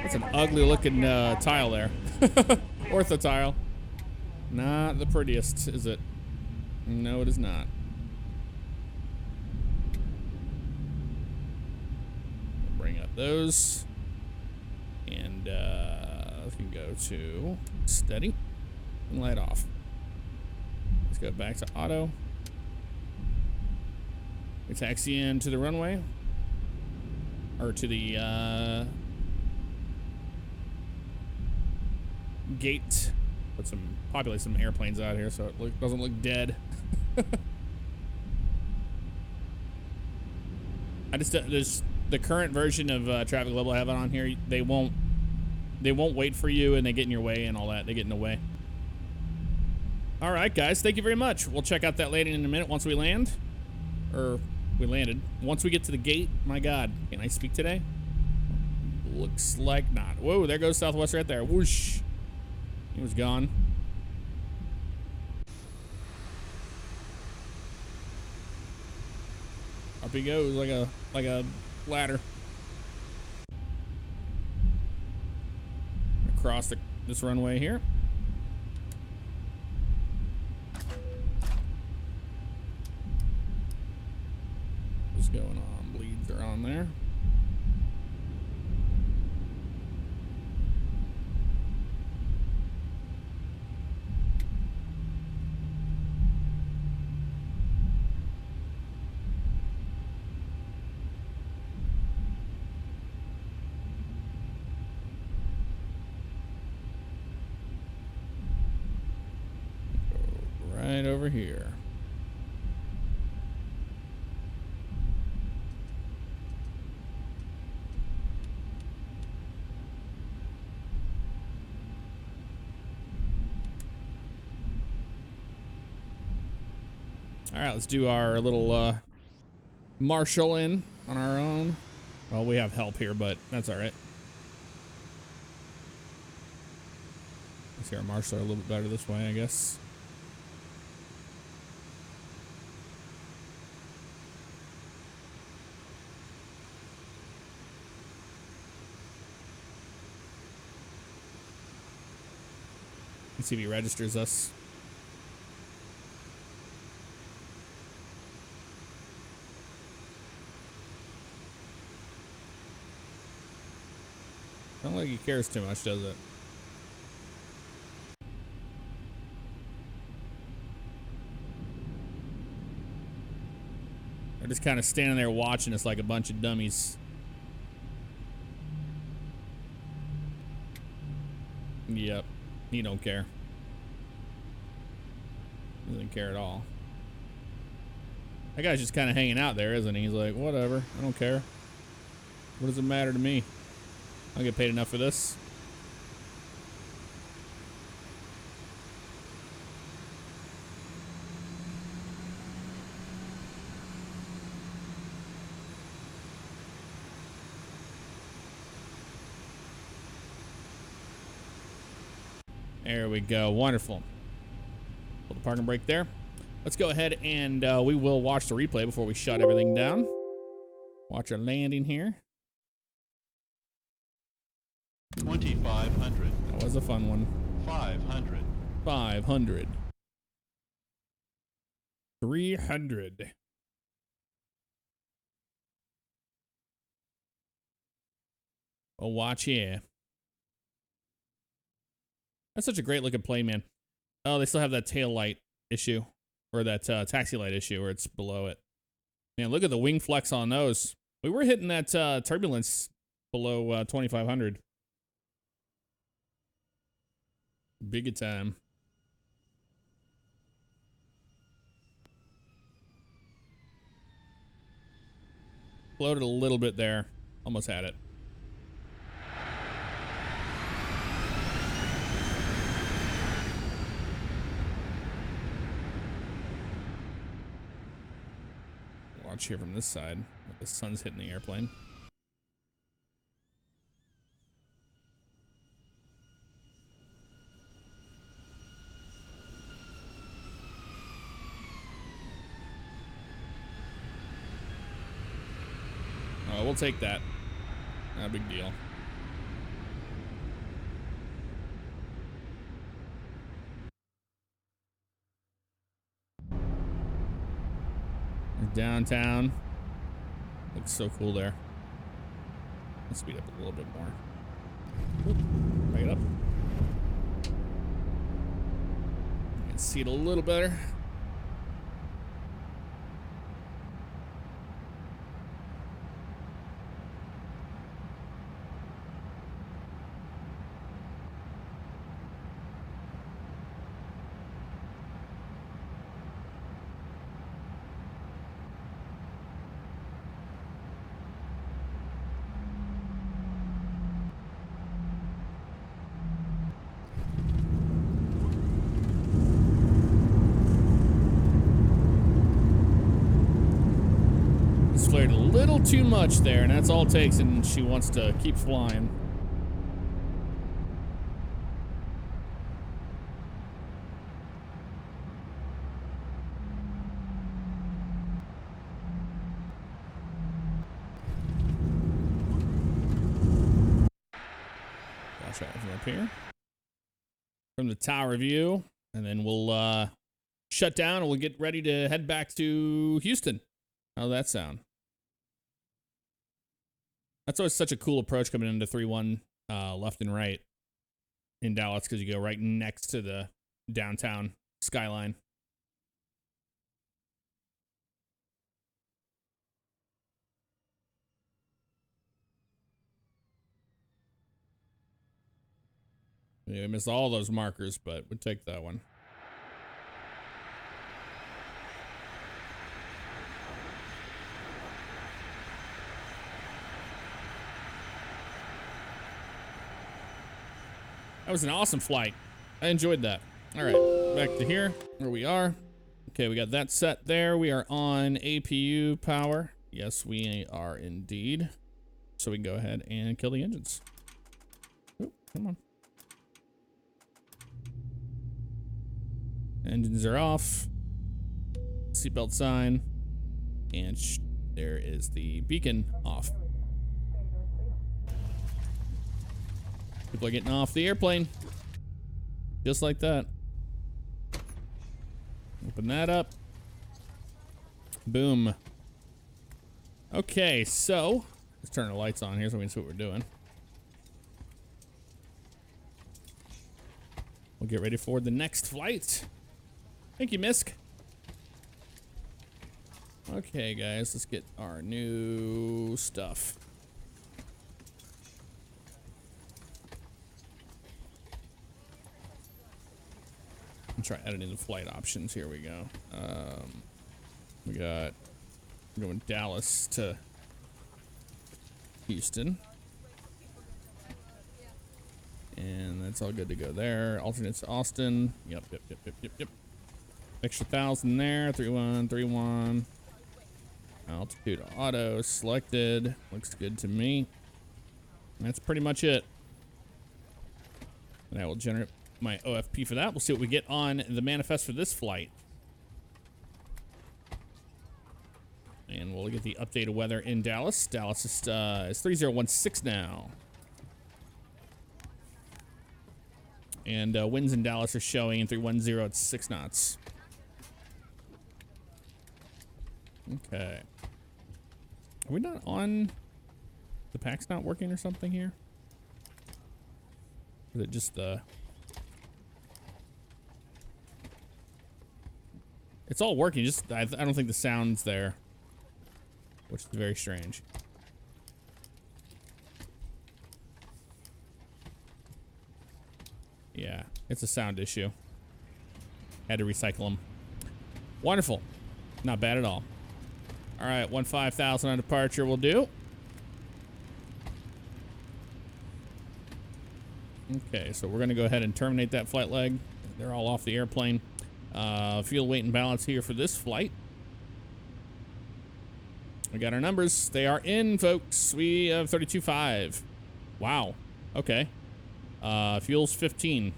That's an ugly looking tile there. Ortho tile. Not the prettiest, is it? No, it is not. Bring up those. And we can go to steady and light off. Let's go back to auto. We taxi into the runway. Or to the gate. Populate some airplanes out here so it doesn't look dead. There's the current version of Traffic Global I have it on here. They won't wait for you and they get in your way and all that. They get in the way. All right, guys, thank you very much. We'll check out that landing in a minute once we land. Or we landed. Once we get to the gate, my God, can I speak today? Looks like not. Whoa, there goes Southwest right there. Whoosh. He was gone. Up he goes like a ladder. Across this runway here. What's going on? Bleeds are on there. Right over here. All right, let's do our little marshal in on our own. Well, we have help here, but that's all right. Let's see our marshal a little bit better this way, I guess. Let's see if he registers us. Don't think he cares too much, does it? They're just kind of standing there watching us like a bunch of dummies. Yep. He don't care. Doesn't care at all. That guy's just kind of hanging out there, isn't he? He's like, whatever. I don't care. What does it matter to me? I'll get paid enough for this. There we go. Wonderful. Pull the parking brake there. Let's go ahead and we will watch the replay before we shut everything down. Watch our landing here. 2,500. That was a fun one. 500. 500. 300. Oh, watch here. That's such a great looking plane, man. Oh, they still have that tail light issue, or that taxi light issue where it's below it. Man, look at the wing flex on those. We were hitting that turbulence below 2,500. Big time. Floated a little bit there. Almost had it. Watch here from this side. The sun's hitting the airplane. Oh, we'll take that. Not a big deal. Downtown. Looks so cool there. Let's speed up a little bit more. Oop, bring it up. You can see it a little better. a little too much there, and that's all it takes, and she wants to keep flying. Dash out from up here. From the tower view, and then we'll shut down and we'll get ready to head back to Houston. How'd that sound? That's always such a cool approach coming into 3-1 left and right in Dallas, because you go right next to the downtown skyline. Yeah, we missed all those markers, but we'd take that one. That was an awesome flight. I enjoyed that. All right, back to here where we are. Okay, we got that set there. We are on APU power. Yes, we are indeed. So we can go ahead and kill the engines. Ooh, come on. Engines are off. Seatbelt sign. And there is the beacon off. People are getting off the airplane. Just like that. Open that up. Boom. Okay, so let's turn the lights on here so we can see what we're doing. We'll get ready for the next flight. Thank you, Misk. Okay, guys, let's get our new stuff. Try adding in the flight options. Here we go. We're going Dallas to Houston, and that's all good to go there. Alternates to Austin. Yep. Extra 1,000 there. 3131. Altitude auto selected. Looks good to me. And that's pretty much it. And I will generate my OFP for that. We'll see what we get on the manifest for this flight. And we'll get the updated weather in Dallas. Dallas is 3016 now. And winds in Dallas are showing in 310 at 6 knots. Okay. Are we not on? The pack's not working or something here? Is it just the... It's all working, just I don't think the sound's there, which is very strange. Yeah, it's a sound issue. Had to recycle them. Wonderful. Not bad at all. All right, 15,000 on departure will do. Okay, so we're going to go ahead and terminate that flight leg. They're all off the airplane. Fuel weight and balance here for this flight. We got our numbers. They are in, folks. We have 32.5. Wow. Okay. Fuel's 15.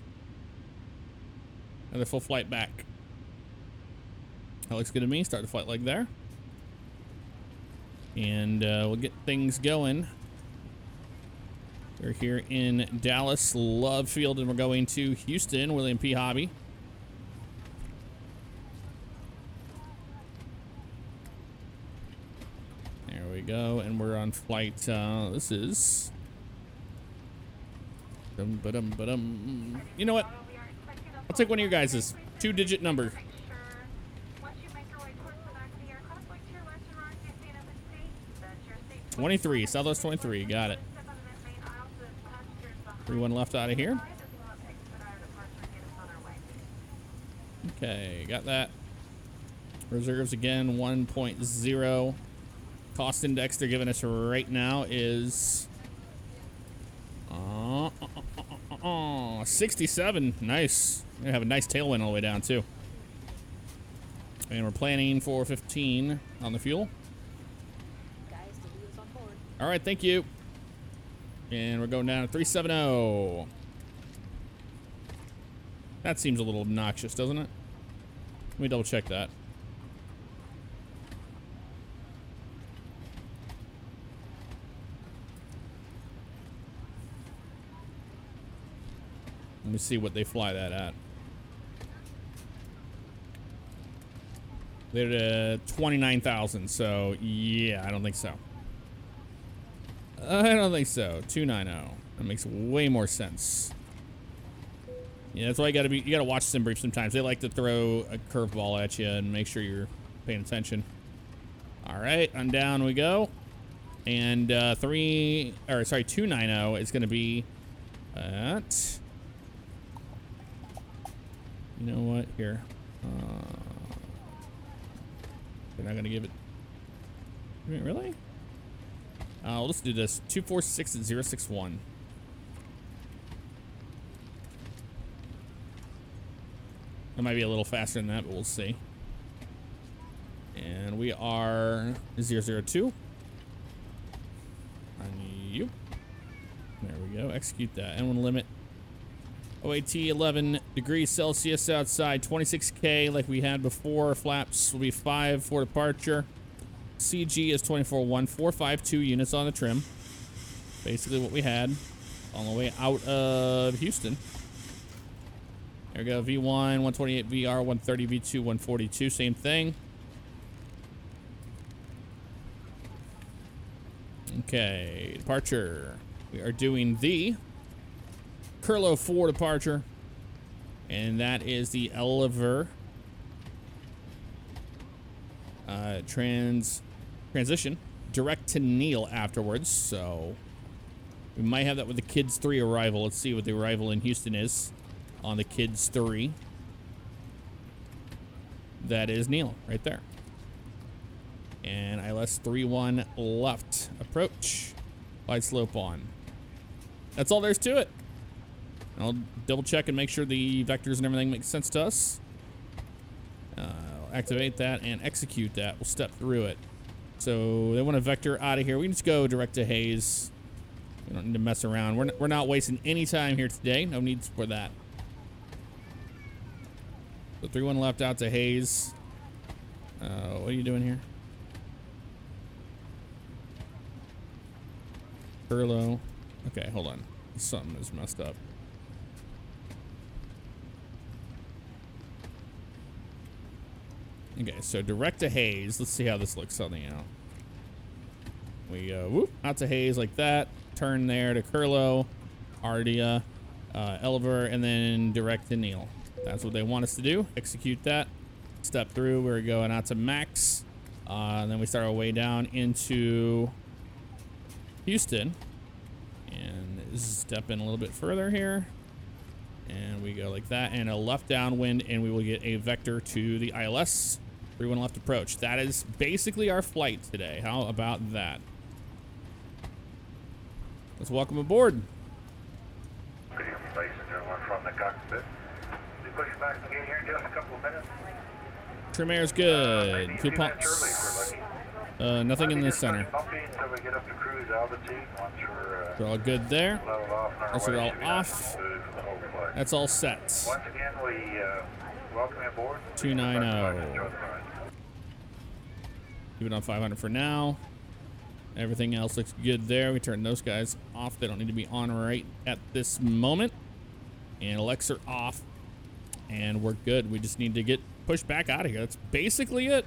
Another full flight back. That looks good to me. Start the flight leg there. And we'll get things going. We're here in Dallas Love Field, and we're going to Houston, William P. Hobby. There we go, and we're on flight. This is... You know what? I'll take one of your guys' 2-digit number. 23, Southwest 23, got it. 31 left out of here. Okay, got that. Reserves again, 1.0. Cost index they're giving us right now is 67. Nice. We're gonna have a nice tailwind all the way down too. And we're planning for 15 on the fuel. All right, thank you. And we're going down to 370. That seems a little obnoxious, doesn't it? Let me double check that. Let me see what they fly that at. They're at 29,000, so yeah, I don't think so. I don't think so. 290. That makes way more sense. Yeah, that's why you gotta watch sim brief sometimes. They like to throw a curveball at you and make sure you're paying attention. All right, on down we go. And 290 is gonna be at, you know what, here. They're not gonna give it, really? Let's do this. 246 at 061. It might be a little faster than that, but we'll see. And we are 002. On you. There we go. Execute that. N1 limit. OAT 11 degrees Celsius outside. 26K like we had before. Flaps will be 5 for departure. CG is 24,452 units on the trim. Basically what we had on the way out of Houston. There we go. V1, 128 VR, 130 V2, 142. Same thing. Okay, departure. We are doing the KHOU 4 departure. And that is the Oliver transition direct to Neil afterwards. So we might have that with the Kids 3 arrival. Let's see what the arrival in Houston is on the Kids 3. That is Neil right there. And ILS 31 left approach. Wide slope on. That's all there's to it. I'll double check and make sure the vectors and everything make sense to us. Activate that and execute that. We'll step through it. So they want a vector out of here. We can just go direct to Hayes. We don't need to mess around. We're not wasting any time here today. No need for that. So 3-1 left out to Hayes. What are you doing here? Furlough. Okay, hold on. Something is messed up. Okay, so direct to Hayes. Let's see how this looks on the out. We go whoop out to Hayes like that. Turn there to KHOU, Ardia, Oliver, and then direct to Neil. That's what they want us to do. Execute that. Step through. We're going out to Max. And then we start our way down into Houston. And step in a little bit further here. And we go like that. And a left downwind, and we will get a vector to the ILS. 3-1 left approach. That is basically our flight today. How about that? Let's welcome aboard. Good evening, ladies and gentlemen, from the cockpit. We push back the gate here in just a couple of minutes. Trim air's good. Fuel pumps. Nothing in the center. We're all good there. Once we're all off, that's all set. Once again, we welcome you aboard. 290. Keep it on 500 for now. Everything else looks good there. We turn those guys off. They don't need to be on right at this moment. And Alexa are off. And we're good. We just need to get pushed back out of here. That's basically it.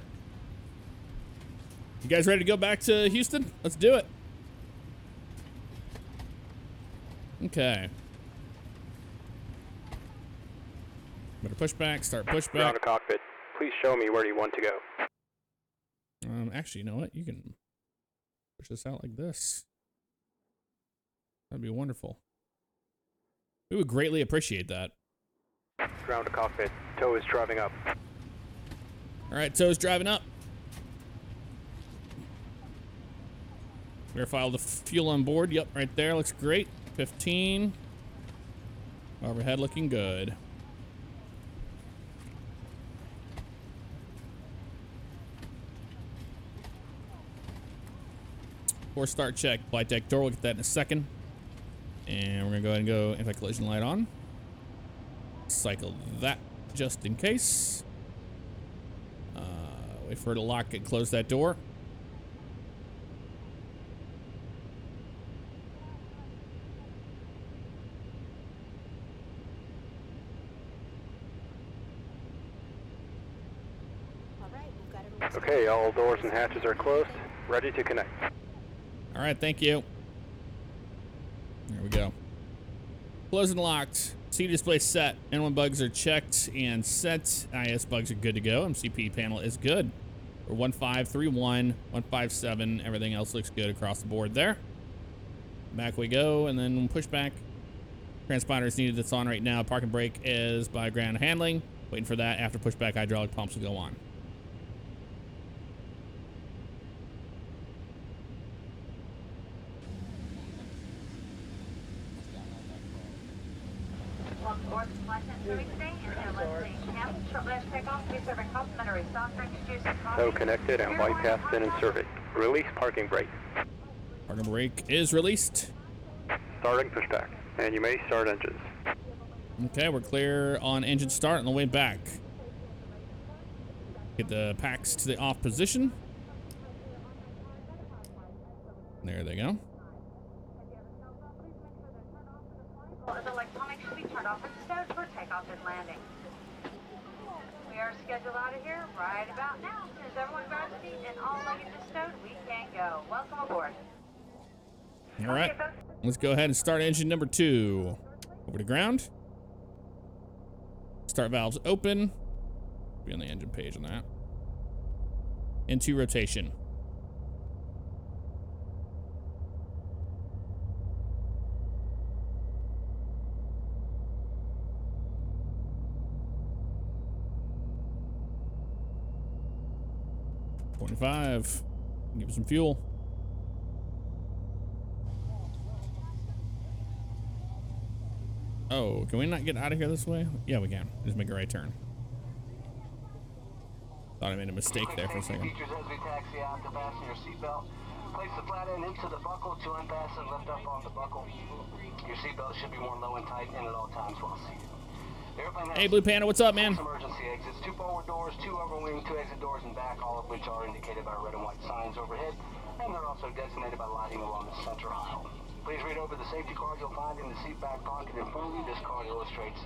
You guys ready to go back to Houston? Let's do it. Okay. Better push back, start push back. Ground to cockpit. Please show me where you want to go. Actually, you know what? You can push this out like this. That'd be wonderful. We would greatly appreciate that. Ground to cockpit. TOW is driving up. All right, TOW's driving up. Verify all the fuel on board. Yep, right there. Looks great. 15. Overhead looking good. for start check. Flight deck door, we'll get that in a second. And we're gonna go ahead and go anti-collision light on. Cycle that just in case. Wait for her to lock and close that door. All right, we've got everyone. Okay, all doors and hatches are closed. Ready to connect. All right, thank you. There we go. Closed and locked. C display set. N1 bugs are checked and set. IS bugs are good to go. MCP panel is good. We're 1531, 157. Everything else looks good across the board there. Back we go, and then push back. Transponder is needed. That's on right now. Park and brake is by ground handling. Waiting for that. After pushback, hydraulic pumps will go on. So connected and bypassed in and survey. Release parking brake. Park and brake is released. Starting pushback. And you may start engines. Okay, we're clear on engine start on the way back. Get the packs to the off position. There they go. The electronics should be turned off and stowed for takeoff and landing. We are scheduled out of here right about now. As soon as everyone grabs a seat and all luggage is stowed, we can go. Welcome aboard. All right, let's go ahead and start engine number 2. Over to ground. Start valves open. Be on the engine page on that. Into rotation. .5. Give it some fuel. Oh, can we not get out of here this way? Yeah, we can. Just make a right turn. Thought I made a mistake there for a second. Features as we taxi out to fasten your seatbelt. Place the flat end into the buckle to unfasten, lift up on the buckle. Your seatbelt should be worn low and tight and at all times while seated. Hey, Blue Panda, what's up, man? Emergency exits, 2 forward doors, 2 overwing, 2 exit doors in back, all of which are indicated by red and white signs overhead, and they're also designated by lighting along the center aisle. Please read over the safety card you'll find in the seat back pocket in front of you. This card illustrates.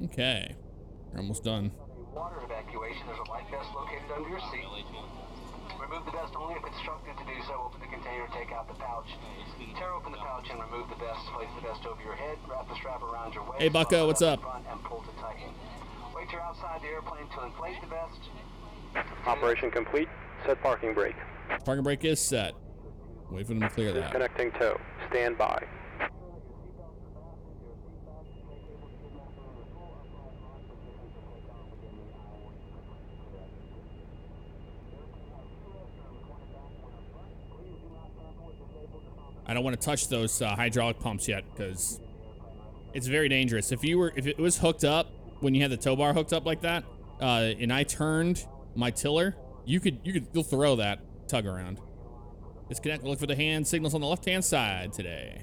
Okay, we're almost done. Water evacuation. There's a life vest located under your seat. Remove the vest only if instructed to do so. Open the container, take out the pouch. Tear open the pouch and remove the vest. Place the vest over your head. Wrap the strap around your waist. Hey, Bucko, what's up? And pull to tighten. Wait till you're outside the airplane to inflate the vest. Operation complete. Set parking brake. Parking brake is set. Wait for them to clear that. Disconnecting tow. Stand by. I don't want to touch those hydraulic pumps yet because it's very dangerous. If it was hooked up when you had the tow bar hooked up like that, and I turned my tiller, you'll throw that tug around. Disconnect. Look for the hand signals on the left-hand side today.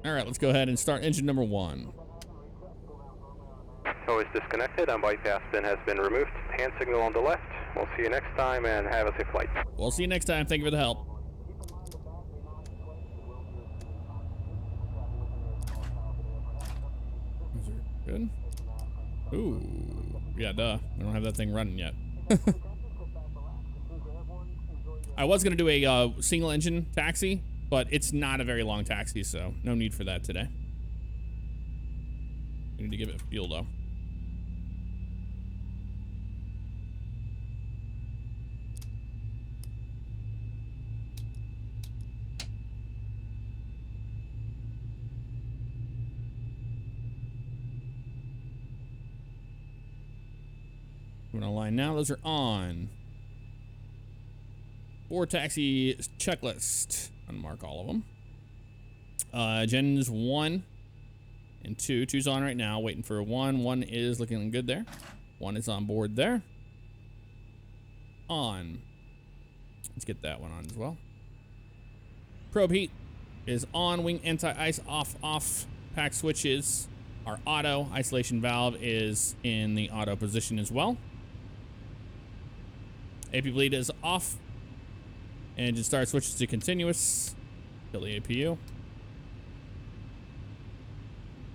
All right, let's go ahead and start engine number 1. Tow is disconnected and bypass pin has been removed. Hand signal on the left. We'll see you next time and have a safe flight. We'll see you next time. Thank you for the help. Good. Ooh. Yeah, duh. We don't have that thing running yet. I was going to do a single engine taxi, but it's not a very long taxi, so no need for that today. We need to give it fuel, though. Coming online now. Those are on. 4 taxi checklist. Unmark all of them. Gens 1 and 2. 2's on right now, waiting for 1. 1 is looking good there. 1 is on board there. On. Let's get that one on as well. Probe heat is on. Wing anti-ice off. Pack switches are auto. Isolation valve is in the auto position as well. AP bleed is off. Engine start switches to continuous. Kill the APU.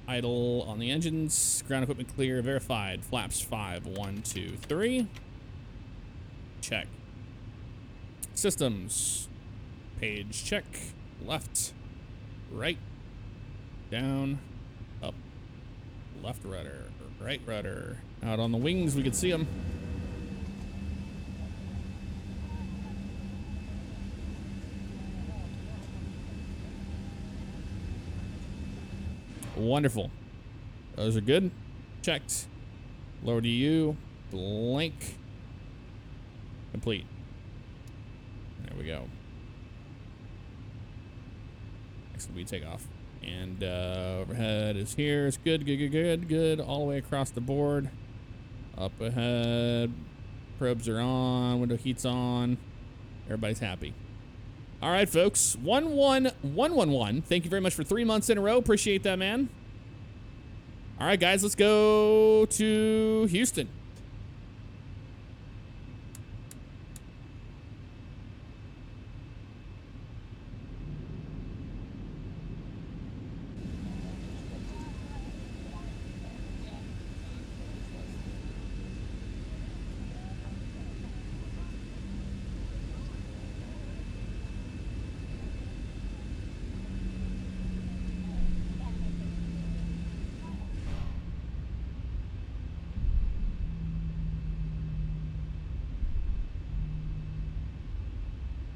Idle on the engines. Ground equipment clear. Verified. Flaps 5. 1, 2, 3. Check. Systems. Page check. Left. Right. Down. Up. Left rudder. Right rudder. Out on the wings, we can see them. Wonderful. Those are good. Checked. Lower DU. Blank. Complete. There we go. Next will be takeoff. And overhead is here. It's good, good. All the way across the board. Up ahead. Probes are on. Window heat's on. Everybody's happy. All right, folks. 11111. Thank you very much for 3 months in a row. Appreciate that, man. All right, guys. Let's go to Houston.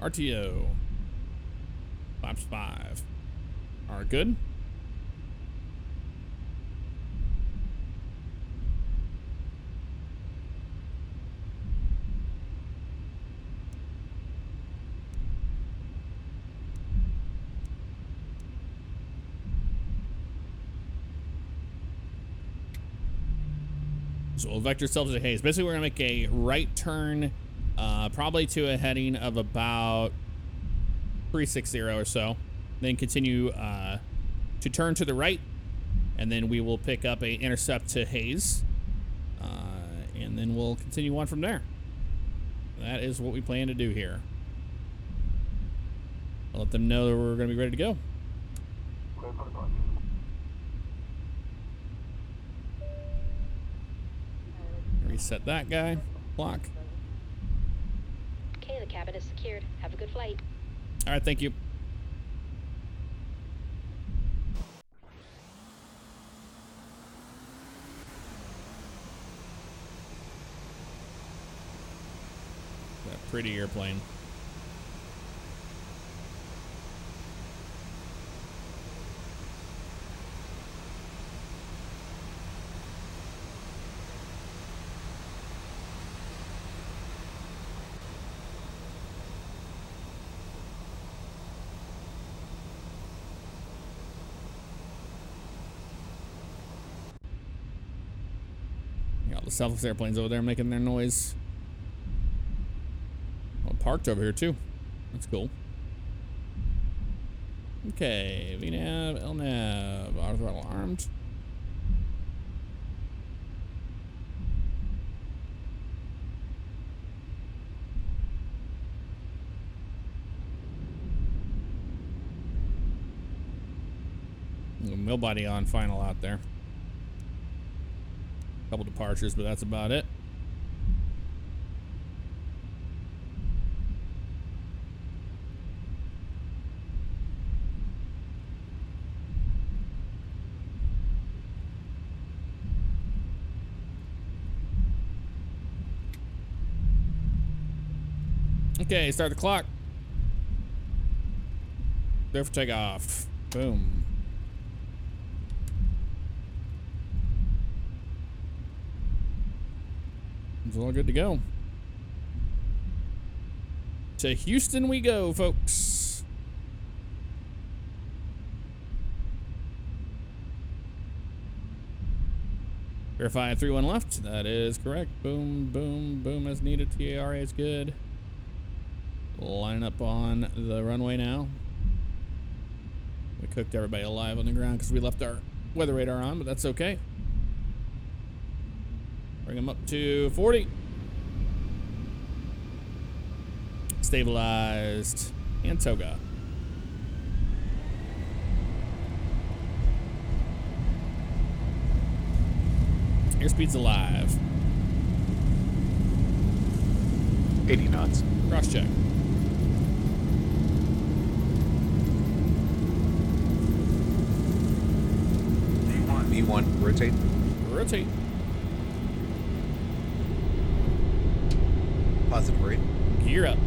RTO. Flaps 5 are good. So we'll vector ourselves to Hayes. Basically, we're gonna make a right turn, probably to a heading of about 360 or so. Then continue to turn to the right, and then we will pick up a intercept to Hayes, and then we'll continue on from there. That is what we plan to do here. I'll let them know that we're gonna be ready to go. Reset that guy. Clock. Okay, the cabin is secured. Have a good flight. All right, thank you. That pretty airplane. The selfless airplanes over there making their noise. Well, parked over here too. That's cool. Okay, VNAV, LNAV, auto throttle armed. Mill body on final out there. Couple departures, but that's about it. Okay, start the clock. There for takeoff. Boom. It's all good to go. To Houston we go, folks. Verify 3-1 left. That is correct. Boom, boom, boom as needed. TARA is good. Lining up on the runway now. We cooked everybody alive on the ground because we left our weather radar on, but that's okay. Bring them up to 40. Stabilized. And toga. Airspeed's alive. 80 knots. Cross check. V1, rotate. Rotate. Positive rate. Gear up.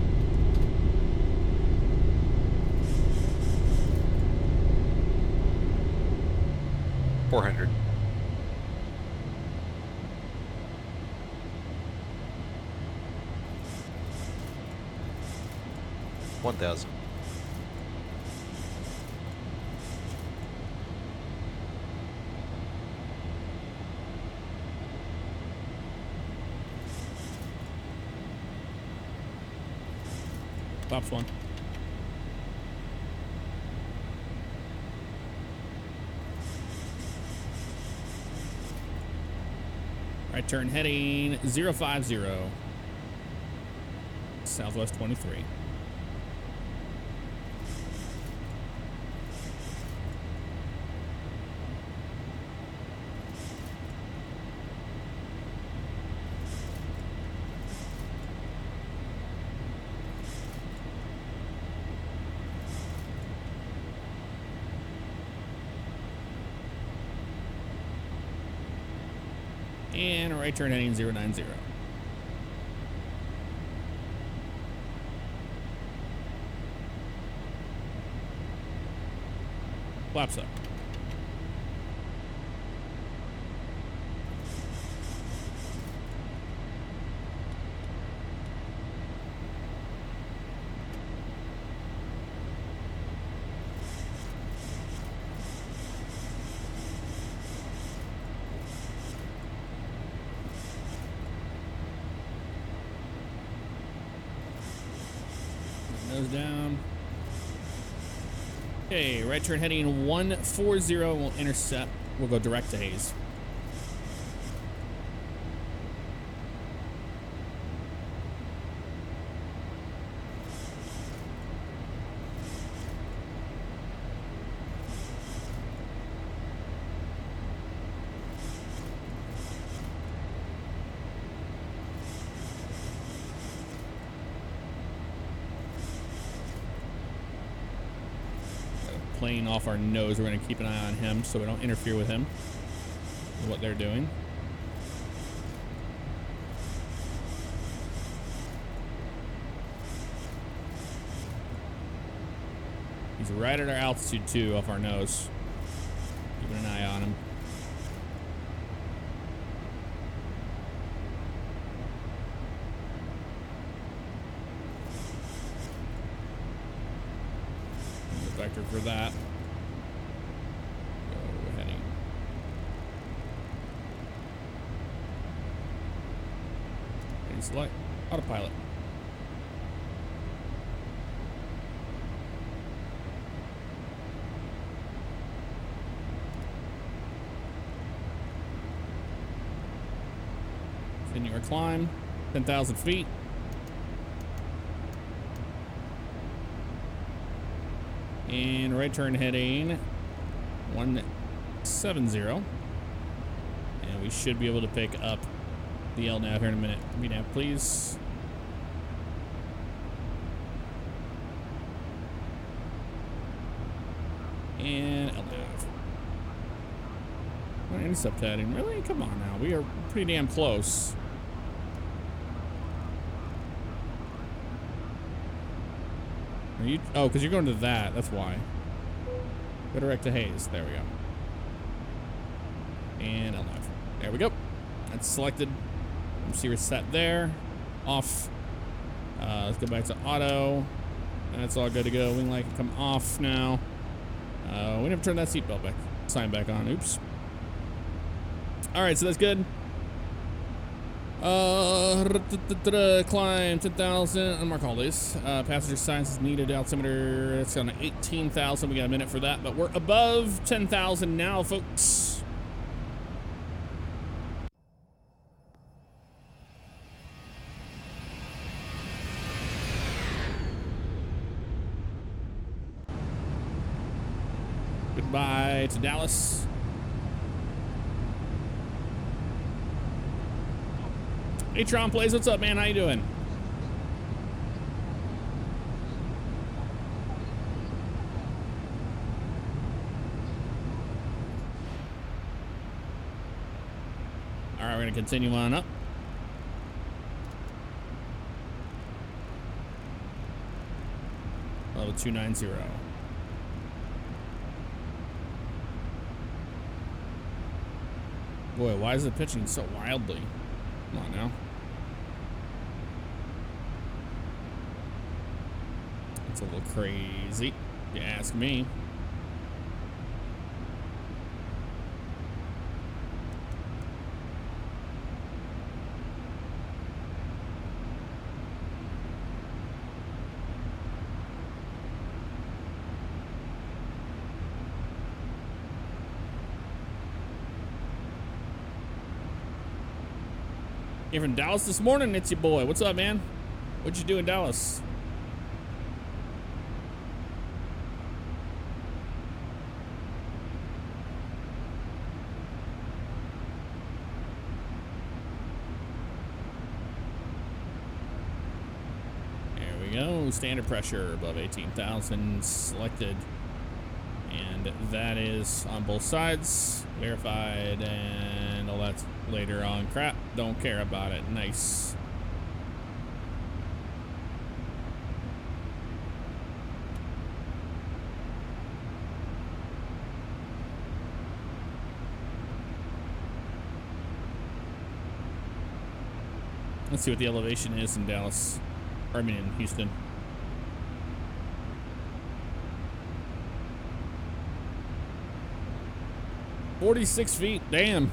$400. $1,000. Flaps 1. Right turn heading 050. Southwest 23. And a right turn heading 090. Flaps up. Nose down. Okay, right turn heading 140. We'll intercept. We'll go direct to Hayes. Plane off our nose. We're going to keep an eye on him so we don't interfere with him, with what they're doing. He's right at our altitude too, off our nose. Keeping an eye on him. Vector for that. Go heading. Heading select. Autopilot. Continue our climb. 10,000 feet. And right turn heading 170. And we should be able to pick up the LNAV here in a minute. VNAV, please. And LNAV. What intercept heading? Really? Come on now. We are pretty damn close. Are you? Oh, because you're going to that. That's why. Go direct to Hayes. There we go. And LNAV. There we go. That's selected. Receiver set there. Off. Let's go back to auto. That's all good to go. Wing light can come off now. We never turned that seatbelt back. Sign back on. Oops. All right, so that's good. Climb 10,000. Unmark all this. Passenger science is needed. Altimeter, it's on 18,000. We got a minute for that, but we're above 10,000 now, folks. Goodbye to Dallas. Hey, Tron Plays, what's up, man? How you doing? All right, we're gonna continue on up. Level 290. Boy, why is it pitching so wildly? Come on now. It's a little crazy, if you ask me. Here from Dallas this morning, it's your boy. What's up, man? What'd you do in Dallas? There we go. Standard pressure above 18,000 selected. And that is on both sides. Verified and all that's later on. Crap. Don't care about it. Nice. Let's see what the elevation is in Dallas. Or I mean in Houston. $46 feet. Damn.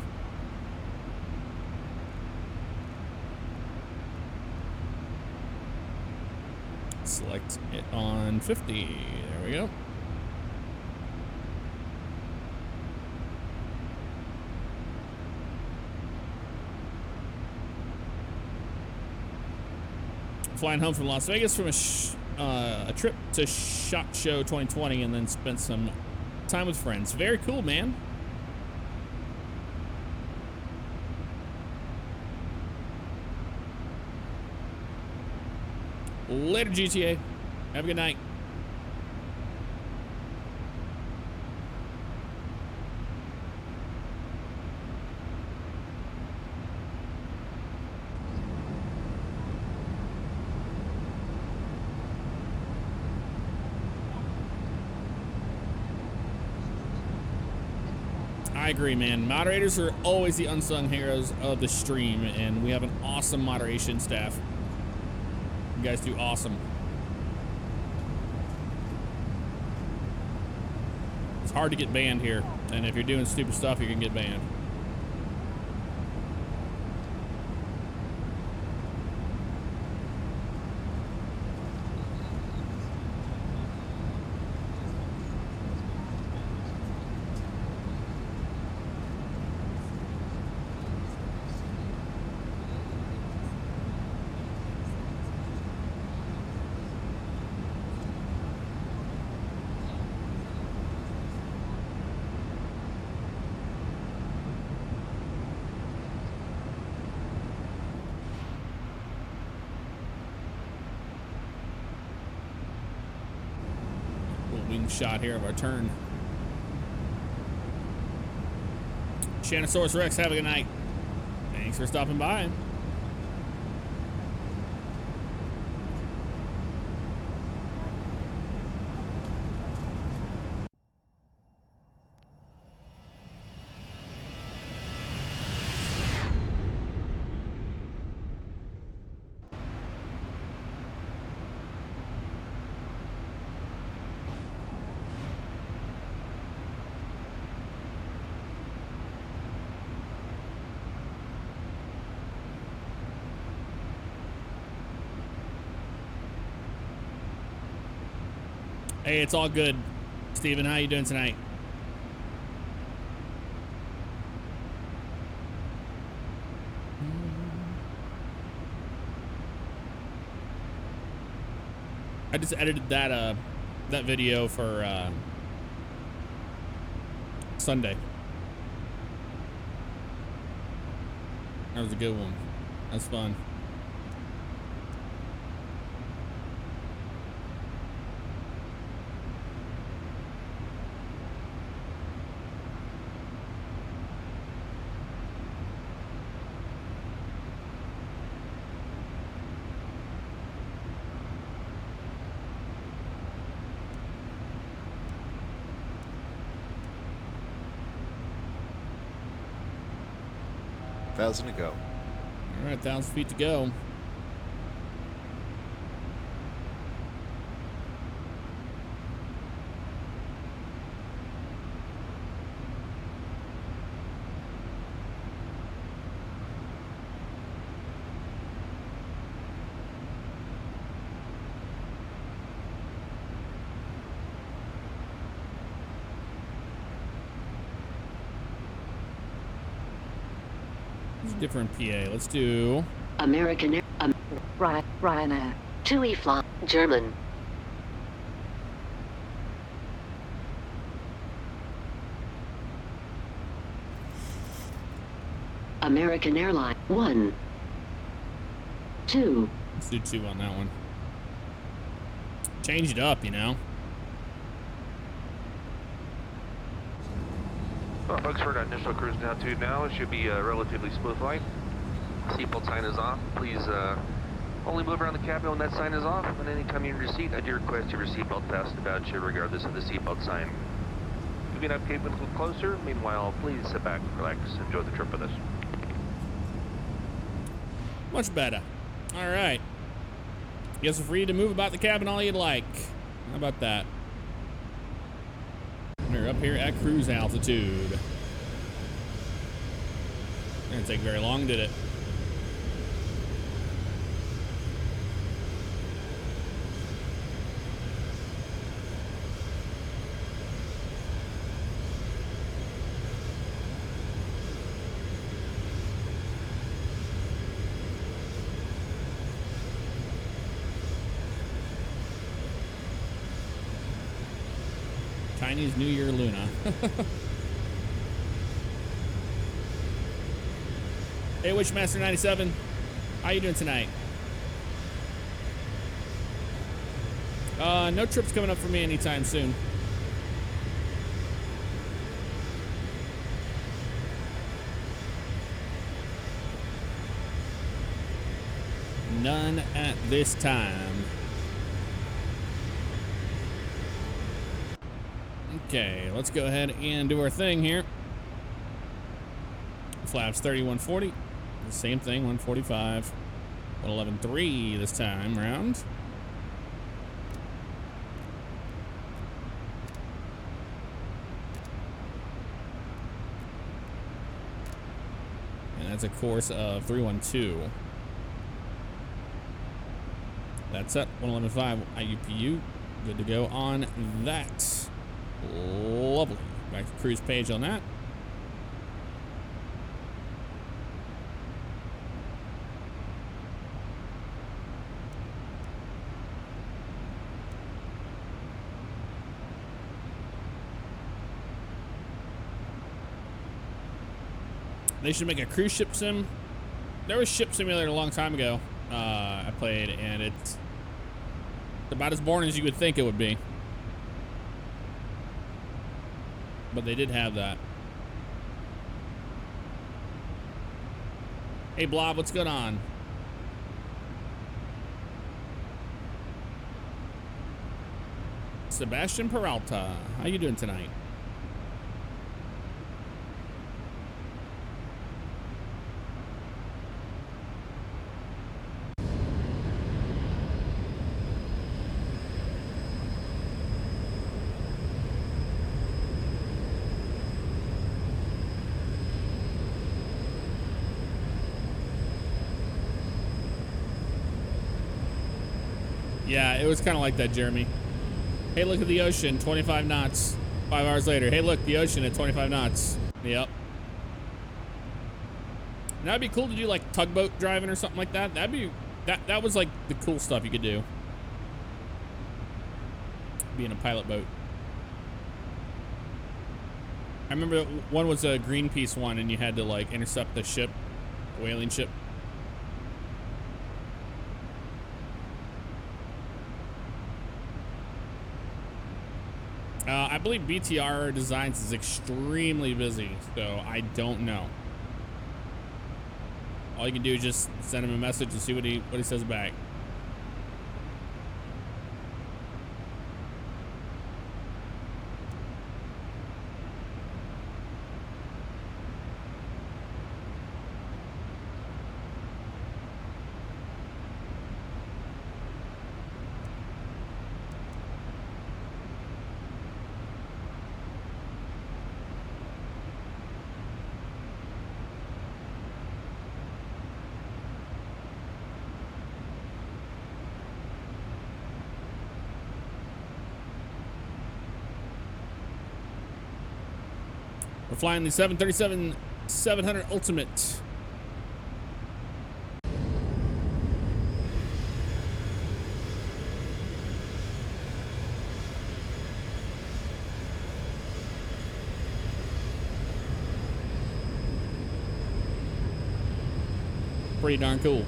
Select it on 50. There we go. Flying home from Las Vegas from a trip to SHOT Show 2020 and then spent some time with friends. Very cool, man. Later, GTA. Have a good night. I agree, man. Moderators are always the unsung heroes of the stream, and we have an awesome moderation staff. You guys do awesome. It's hard to get banned here, and if you're doing stupid stuff, you can get banned. Shot here of our turn. Shanosaurus Rex, have a good night. Thanks for stopping by. Hey, it's all good. Steven, how you doing tonight? I just edited that that video for Sunday. That was a good one. That's fun. Thousand to go. All right, 1,000 feet to go. Different PA. Let's do American Air, Ryanair, TUI fly, German. American Airline, 1, 2. Let's do 2 on that one. Change it up, you know. Well, folks, we're at initial cruise altitude now. It should be a relatively smooth flight. Seatbelt sign is off. Please only move around the cabin when that sign is off. And anytime you're in your seat, I do request your seatbelt fastened about you regardless of the seatbelt sign. Moving up cabin a little closer. Meanwhile, please sit back, relax, enjoy the trip with us. Much better. All right. You guys are free to move about the cabin all you'd like. How about that? We're up here at cruise altitude. Didn't take very long, did it? Chinese New Year Luna. Hey, Wishmaster 97, how you doing tonight? No trips coming up for me anytime soon. None at this time. Okay, let's go ahead and do our thing here. Flaps 3140. The same thing, 145. 111.3 this time round. And that's a course of 312. That's it, 111.5 IUPU. Good to go on that. Lovely. Back to cruise page on that. They should make a cruise ship sim. There was Ship Simulator a long time ago. I played, and it's about as boring as you would think it would be. But they did have that. Hey, Blob, what's going on? Sebastian Peralta, how you doing tonight? Yeah, it was kind of like that, Jeremy. Hey, look at the ocean, 25 knots. 5 hours later. Hey, look, the ocean at 25 knots. Yep. And that'd be cool to do like tugboat driving or something like that. That'd be, that was like the cool stuff you could do. Being a pilot boat. I remember one was a Greenpeace one and you had to like intercept the ship, a whaling ship. I believe BTR Designs is extremely busy, so I don't know. All you can do is just send him a message and see what he says back. We're flying the 737-700 Ultimate. Pretty darn cool.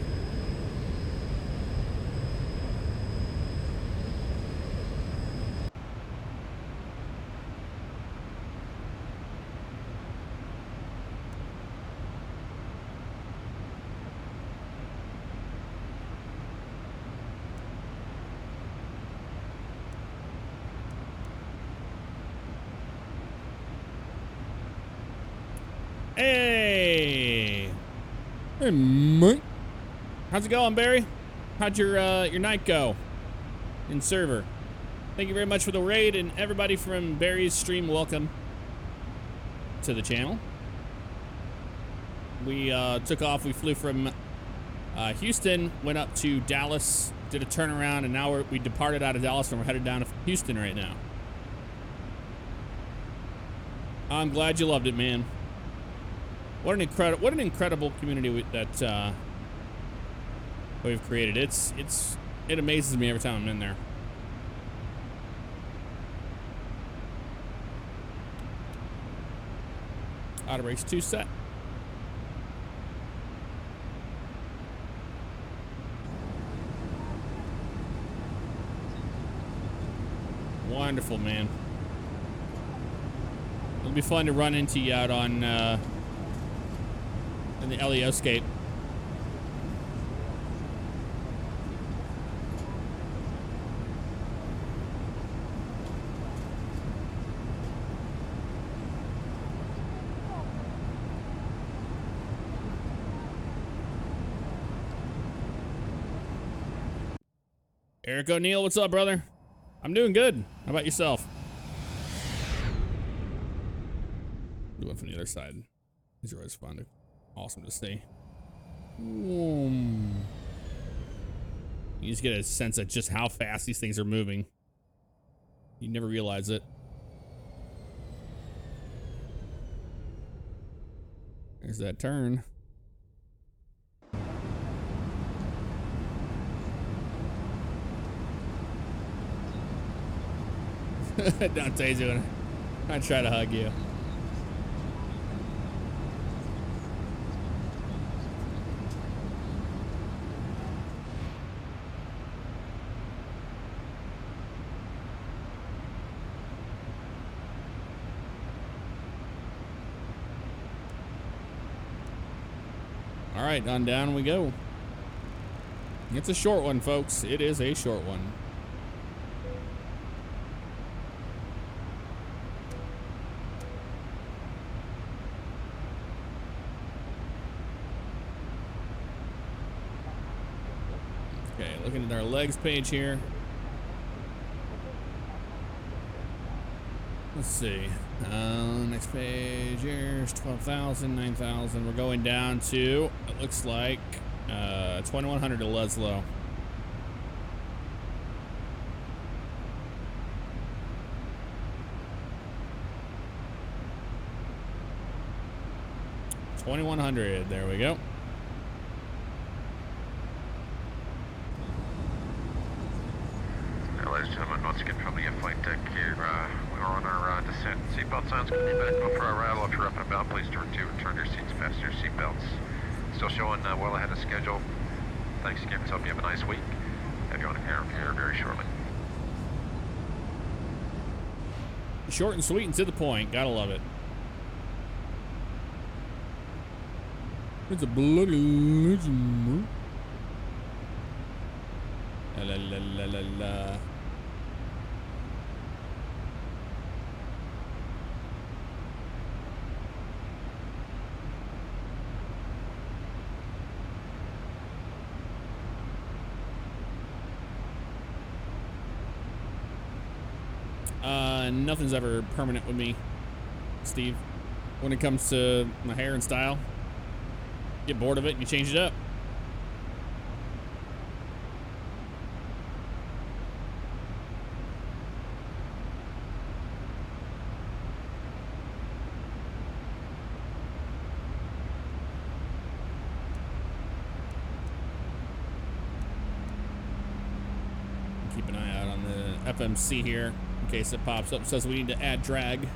Hey, hey, mate. How's it going, Barry? How'd your night go in server? Thank you very much for the raid, and everybody from Barry's stream, welcome to the channel. We took off. We flew from Houston, went up to Dallas, did a turnaround, and now we departed out of Dallas, and we're headed down to Houston right now. I'm glad you loved it, man. What an incredible community that we've created. It amazes me every time I'm in there. Auto brakes 2 set. Wonderful, man. It'll be fun to run into you out on in the Helioscape. Eric O'Neill, what's up, brother? I'm doing good. How about yourself? Doing from the other side. These are always fun. Awesome to see. You just get a sense of just how fast these things are moving. You never realize it. There's that turn. Dante's doing it. I try to hug you. All right, on down we go. It's a short one, folks. It is a short one. Okay, looking at our legs page here. Let's see. Next page, here's 12,000, 9,000. We're going down to, it looks like, 2,100 to Luslow. 2100. There we go. Now, ladies and gentlemen, once again from the flight deck here, we are on our descent. Seatbelt signs going to be back up for our rattle. If you're up and about, please to return your seats, fasten your seatbelts. Still showing well ahead of schedule. Thanks again. Hope you have a nice week. Have you on air here very shortly. Short and sweet and to the point. Gotta love it. It's a bloody legend. La la la la la la. Nothing's ever permanent with me, Steve. When it comes to my hair and style, get bored of it and you change it up. Keep an eye out on the FMC here. In case it pops up, says we need to add drag.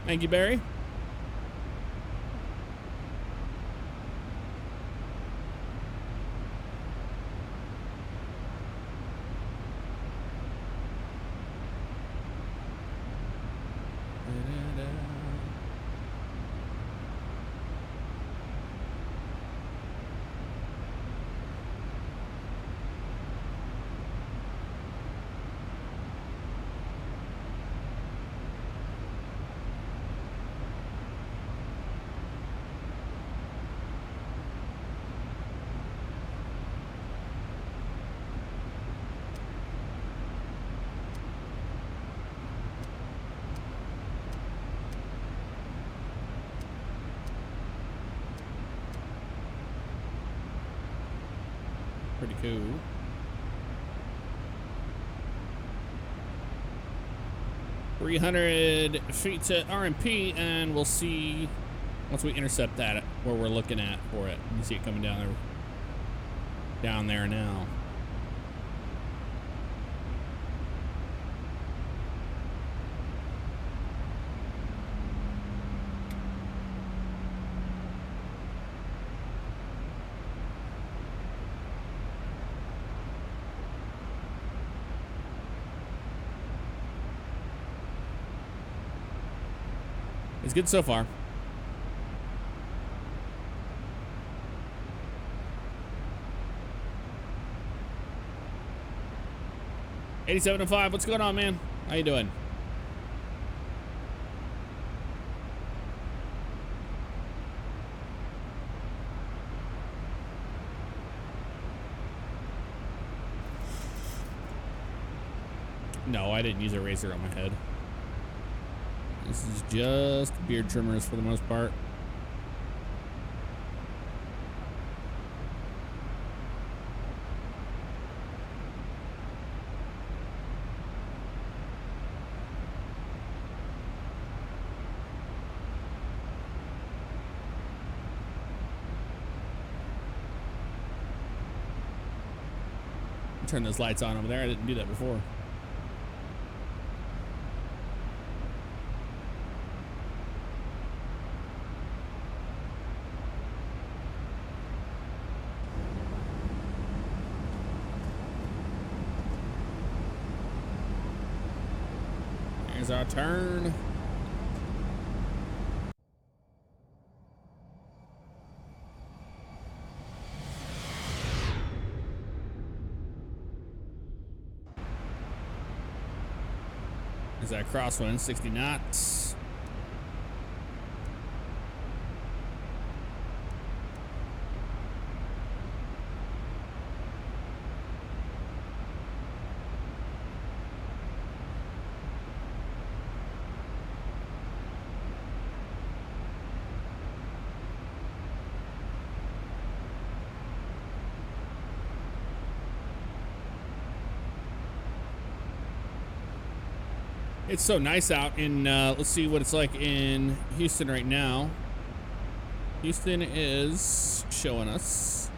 Thank you, Barry. Pretty cool. .300 feet to RMP, and we'll see once we intercept that where we're looking at for it. You see it coming down there now. It's good so far. $87.05. What's going on, man? How you doing? No, I didn't use a razor on my head. This is just beard trimmers for the most part. Turn those lights on over there. I didn't do that before. Here's our turn. Is that crosswind, 60 knots. It's so nice out in, let's see what it's like in Houston right now. Houston is showing us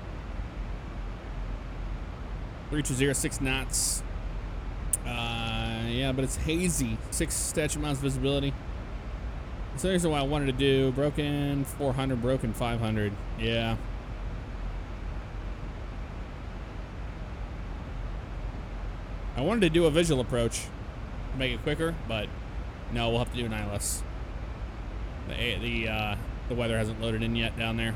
3206 knots. Yeah, but it's hazy. 6 statute miles visibility. That's the reason why I wanted to do broken 400, broken 500. Yeah. I wanted to do a visual approach to make it quicker, but no, we'll have to do an ILS. The weather hasn't loaded in yet down there.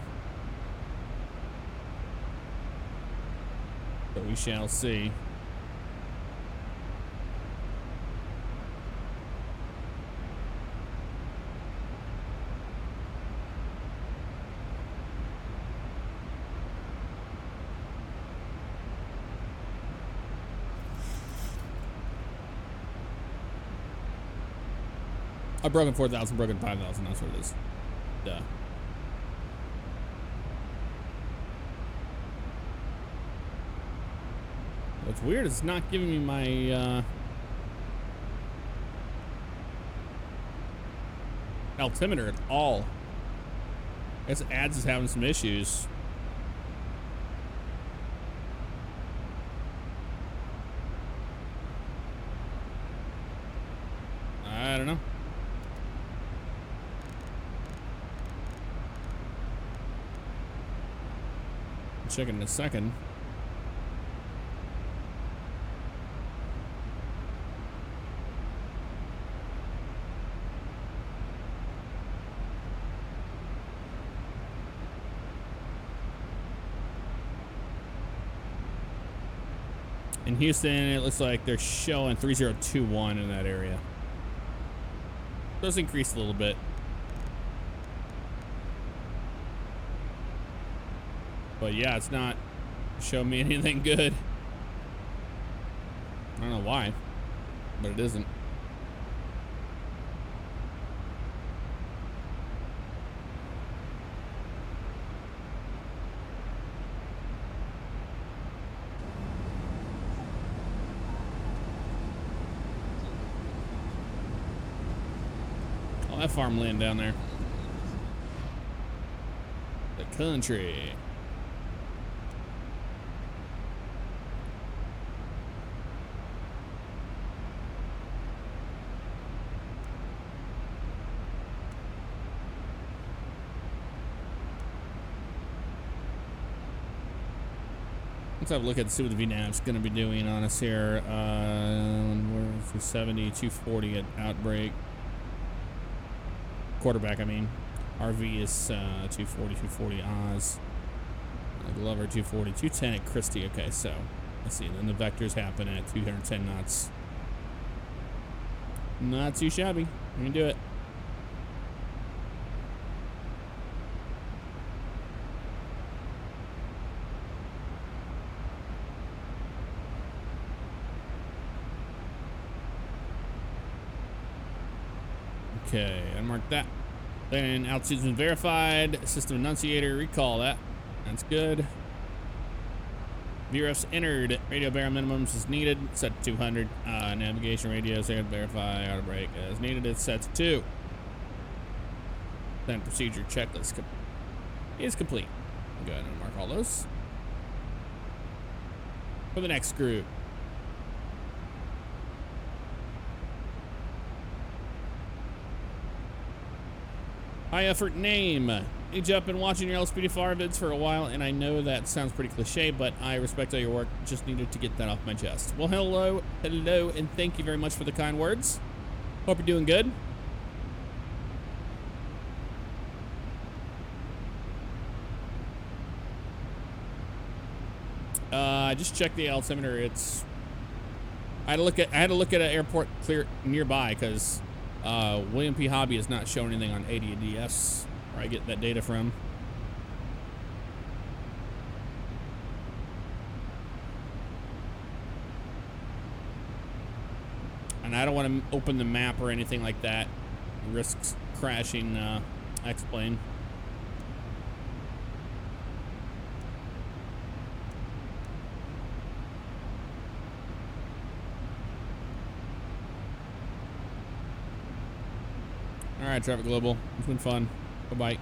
But we shall see. I broken 4,000, broken 5,000. That's what it is. Duh. What's weird is it's not giving me my altimeter at all. I guess ads is having some issues. I don't know. Check it in a second. In Houston, it looks like they're showing 3021 in that area. Does increase a little bit. But yeah, it's not showing me anything good. I don't know why, but it isn't. Oh, that farmland down there. The country. Let's have a look at see what the VNAV's going to be doing on us here. We're 270, 240 at outbreak. Quarterback, I mean. RV is 240, 240 Oz. Glover 240, 210 at Christie. Okay, so let's see. Then the vectors happen at 210 knots. Not too shabby. We can do it. Okay, unmark that. Then altitude's been verified. System enunciator, recall that. That's good. VRF's entered. Radio barrel minimums is needed. Set to 200. Navigation radios there. Verify auto brake as needed. It's set to 2. Then procedure checklist is complete. Go ahead and mark all those. For the next group. High effort name. Age up been watching your LSPDFR vids for a while, and I know that sounds pretty cliche, but I respect all your work. Just needed to get that off my chest. Well, hello, and thank you very much for the kind words. Hope you're doing good. I just checked the altimeter. It's. I had to look at an airport clear nearby because. William P. Hobby is not showing anything on 80 DS where I get that data from. And I don't want to open the map or anything like that. It risks crashing X-plane. All right, Traffic Global. It's been fun. Bye-bye.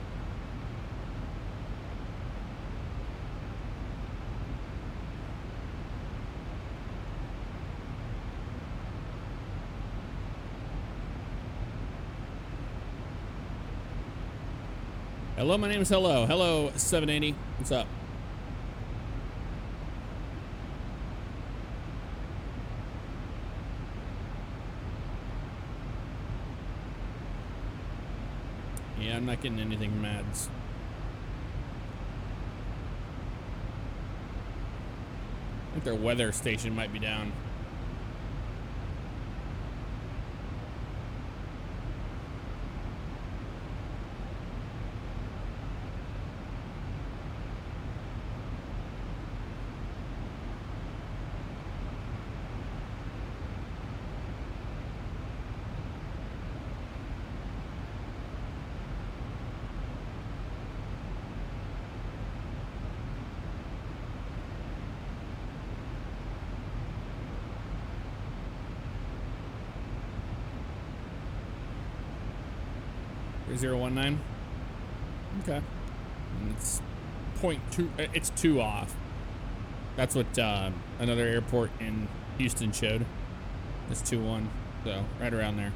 Hello, my name is Hello. Hello, 780. What's up? Yeah, I'm not getting anything from ads. I think their weather station might be down. Zero 19. Okay. And it's 0.2. It's 2 off. That's what another airport in Houston showed. It's 2-1. So right around there.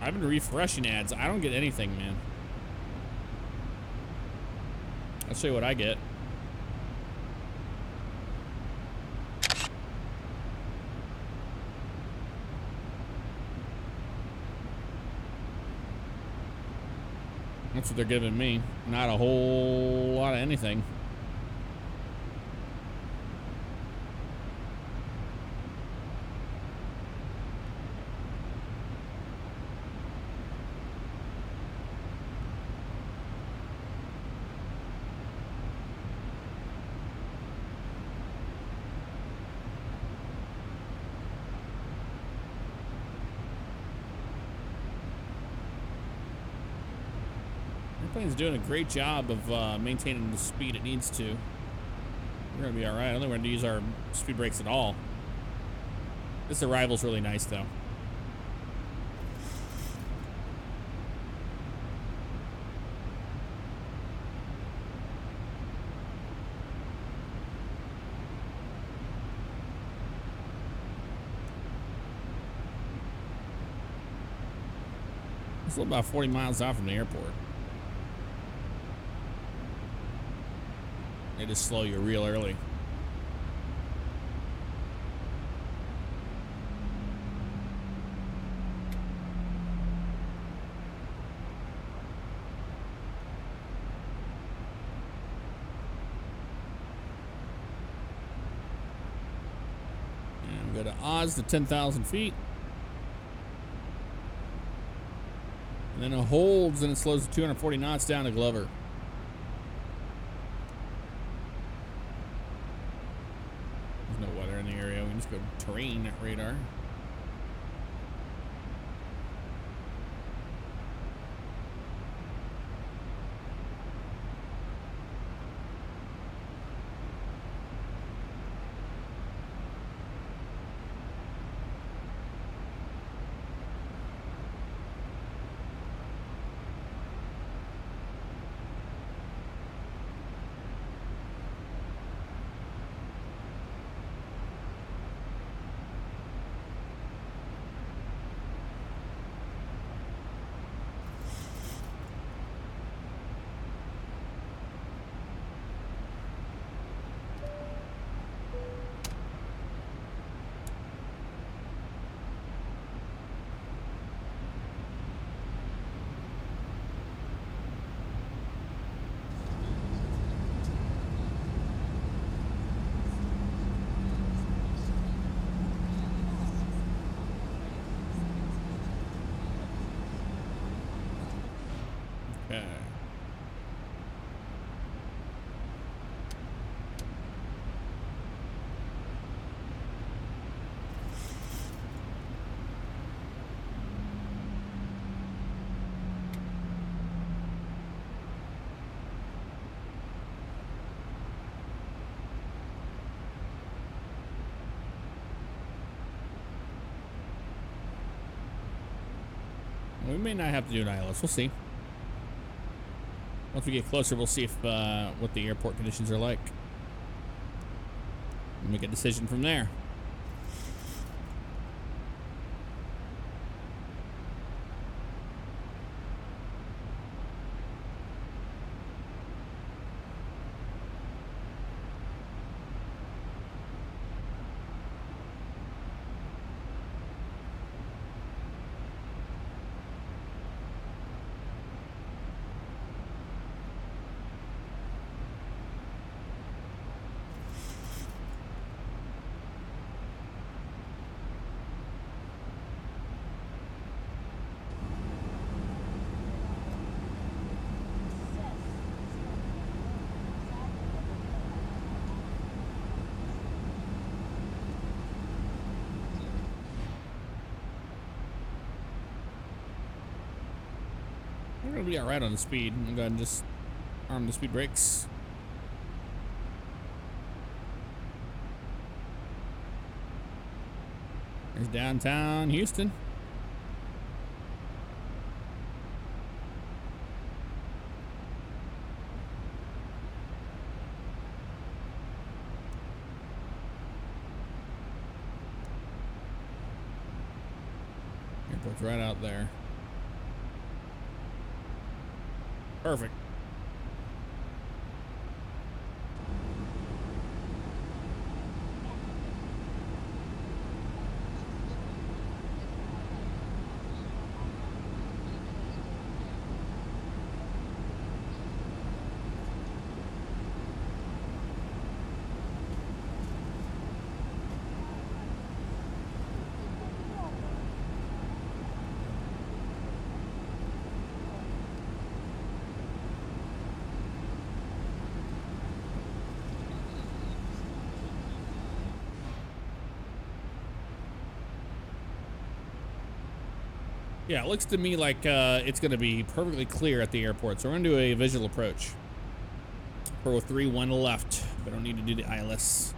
I've been refreshing ads. I don't get anything, man. I'll show you what I get. That's what they're giving me. Not a whole lot of anything. Airplane's doing a great job of maintaining the speed it needs to. We're gonna be all right. I don't think we're gonna use our speed brakes at all. This arrival's really nice, though. It's about 40 miles out from the airport. They just slow you real early. And we go to Oz to 10,000 feet. And then it holds and it slows to 240 knots down to Glover. Let's go terrain radar. we may not have to do an ILS. We'll see. Once we get closer, we'll see if what the airport conditions are like. We'll make a decision from there. We're gonna be alright on the speed. I'm gonna go ahead and just arm the speed brakes. There's downtown Houston. Airport's right out there. Perfect. Yeah, it looks to me like it's going to be perfectly clear at the airport. So we're going to do a visual approach. 403, 1 left. We don't need to do the ILS.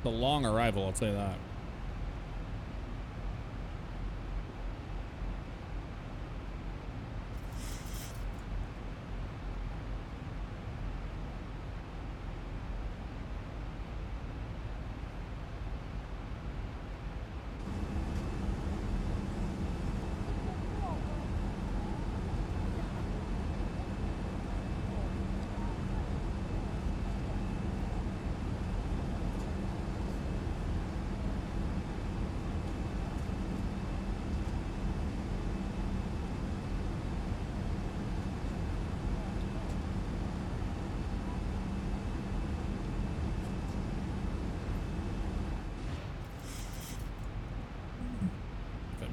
The long arrival, I'll tell you that.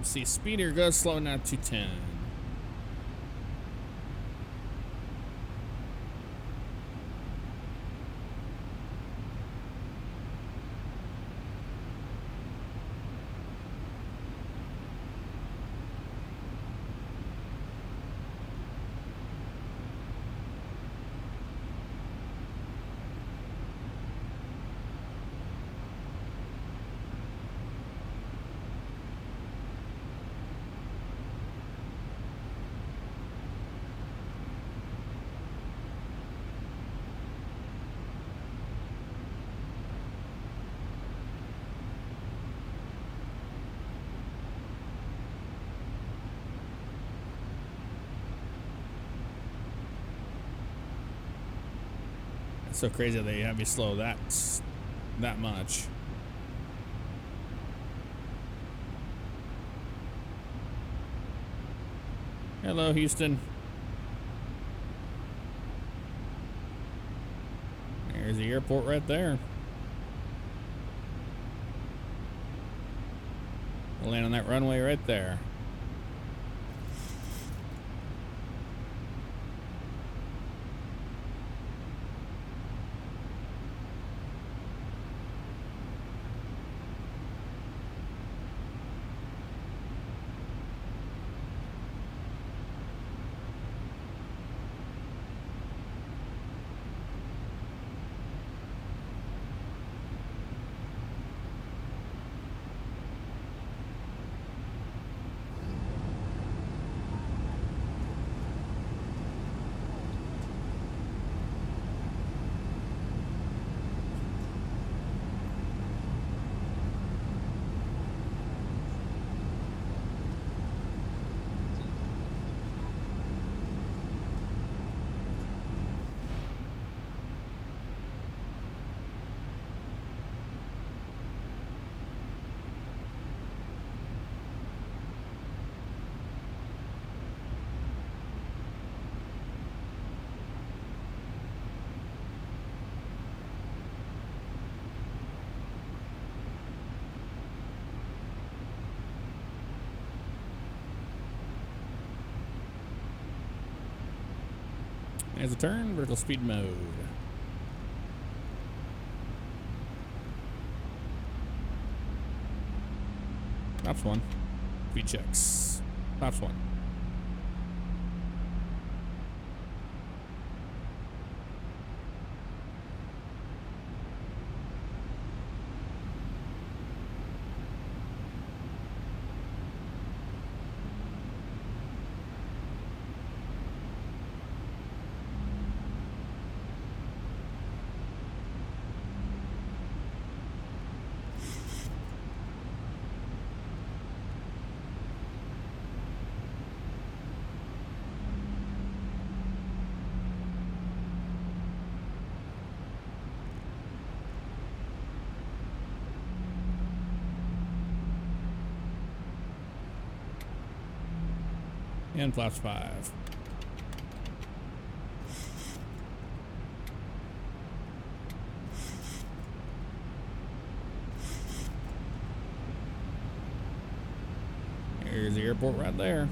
See, speeder goes slow now to 10. It's so crazy that they have me slow that much. Hello, Houston. There's the airport right there. We'll land on that runway right there. As a turn, vertical speed mode. Flaps 1. Speed checks. Flaps 1. And flaps 5. Here's the airport right there.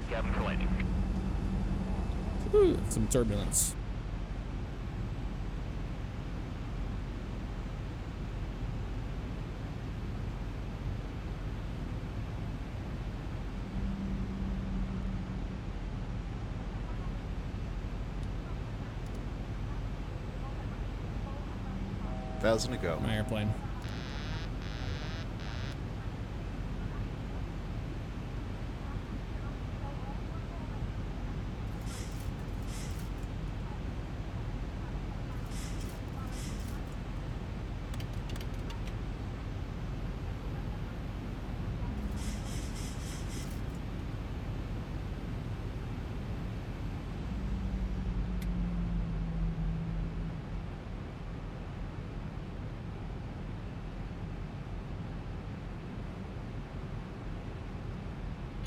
Cabin for landing. Ooh, some turbulence. Thousand to go. My airplane.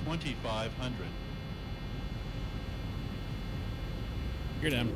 $2,500. You're down.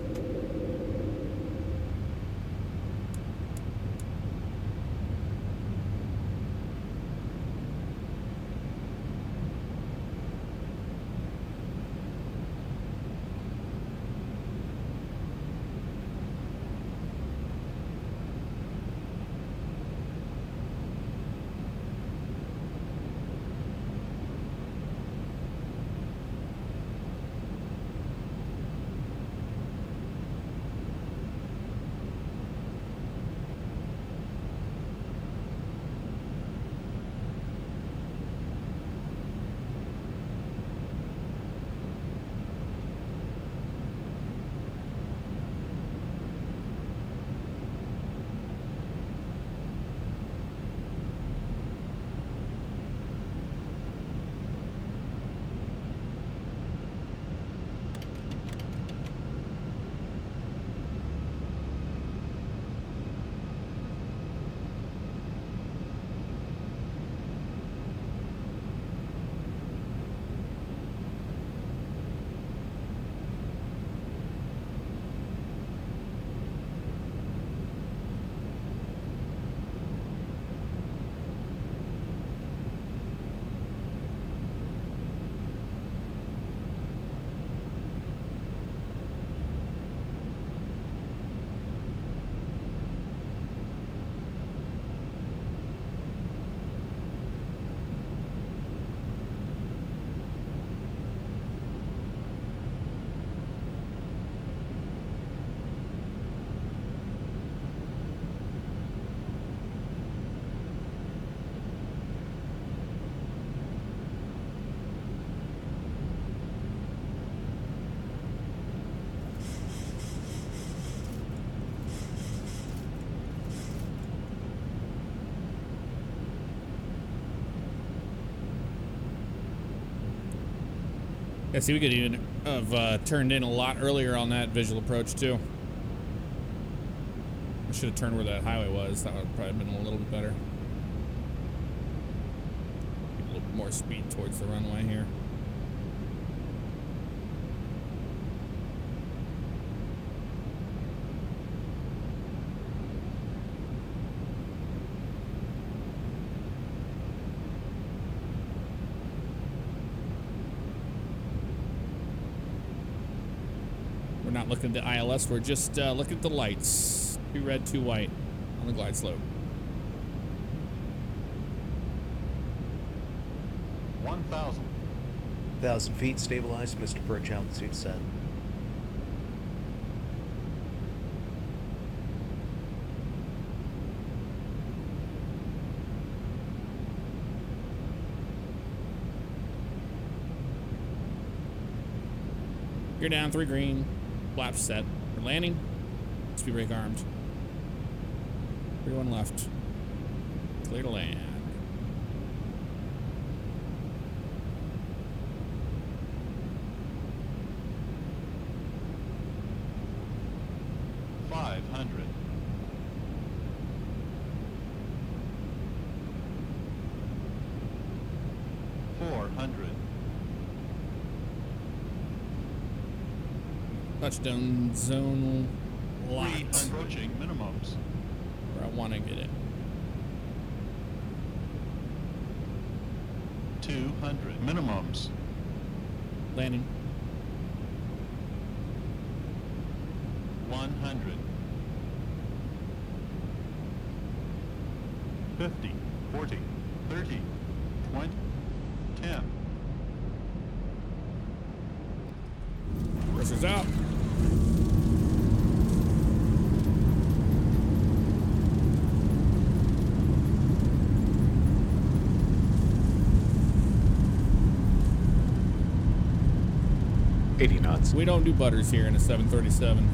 Yeah, see, we could even have turned in a lot earlier on that visual approach, too. I should have turned where that highway was. That would have probably been a little bit better. Get a little bit more speed towards the runway here. We're not looking at the ILS, we're just looking at the lights. 2 red, 2 white on the glide slope. 1,000. 1,000 feet stabilized, Mr. Perch, altitude set. You're down, 3 green, flaps set. We're landing, speed brake armed. 3-1 left. Clear to land. Touchdown zone locked. Approaching minimums. Where I want to get it. 200 minimums. Landing. 100. 50, 40, 30, 20, 10. Pressure's out. Knots. We don't do butters here in a 737.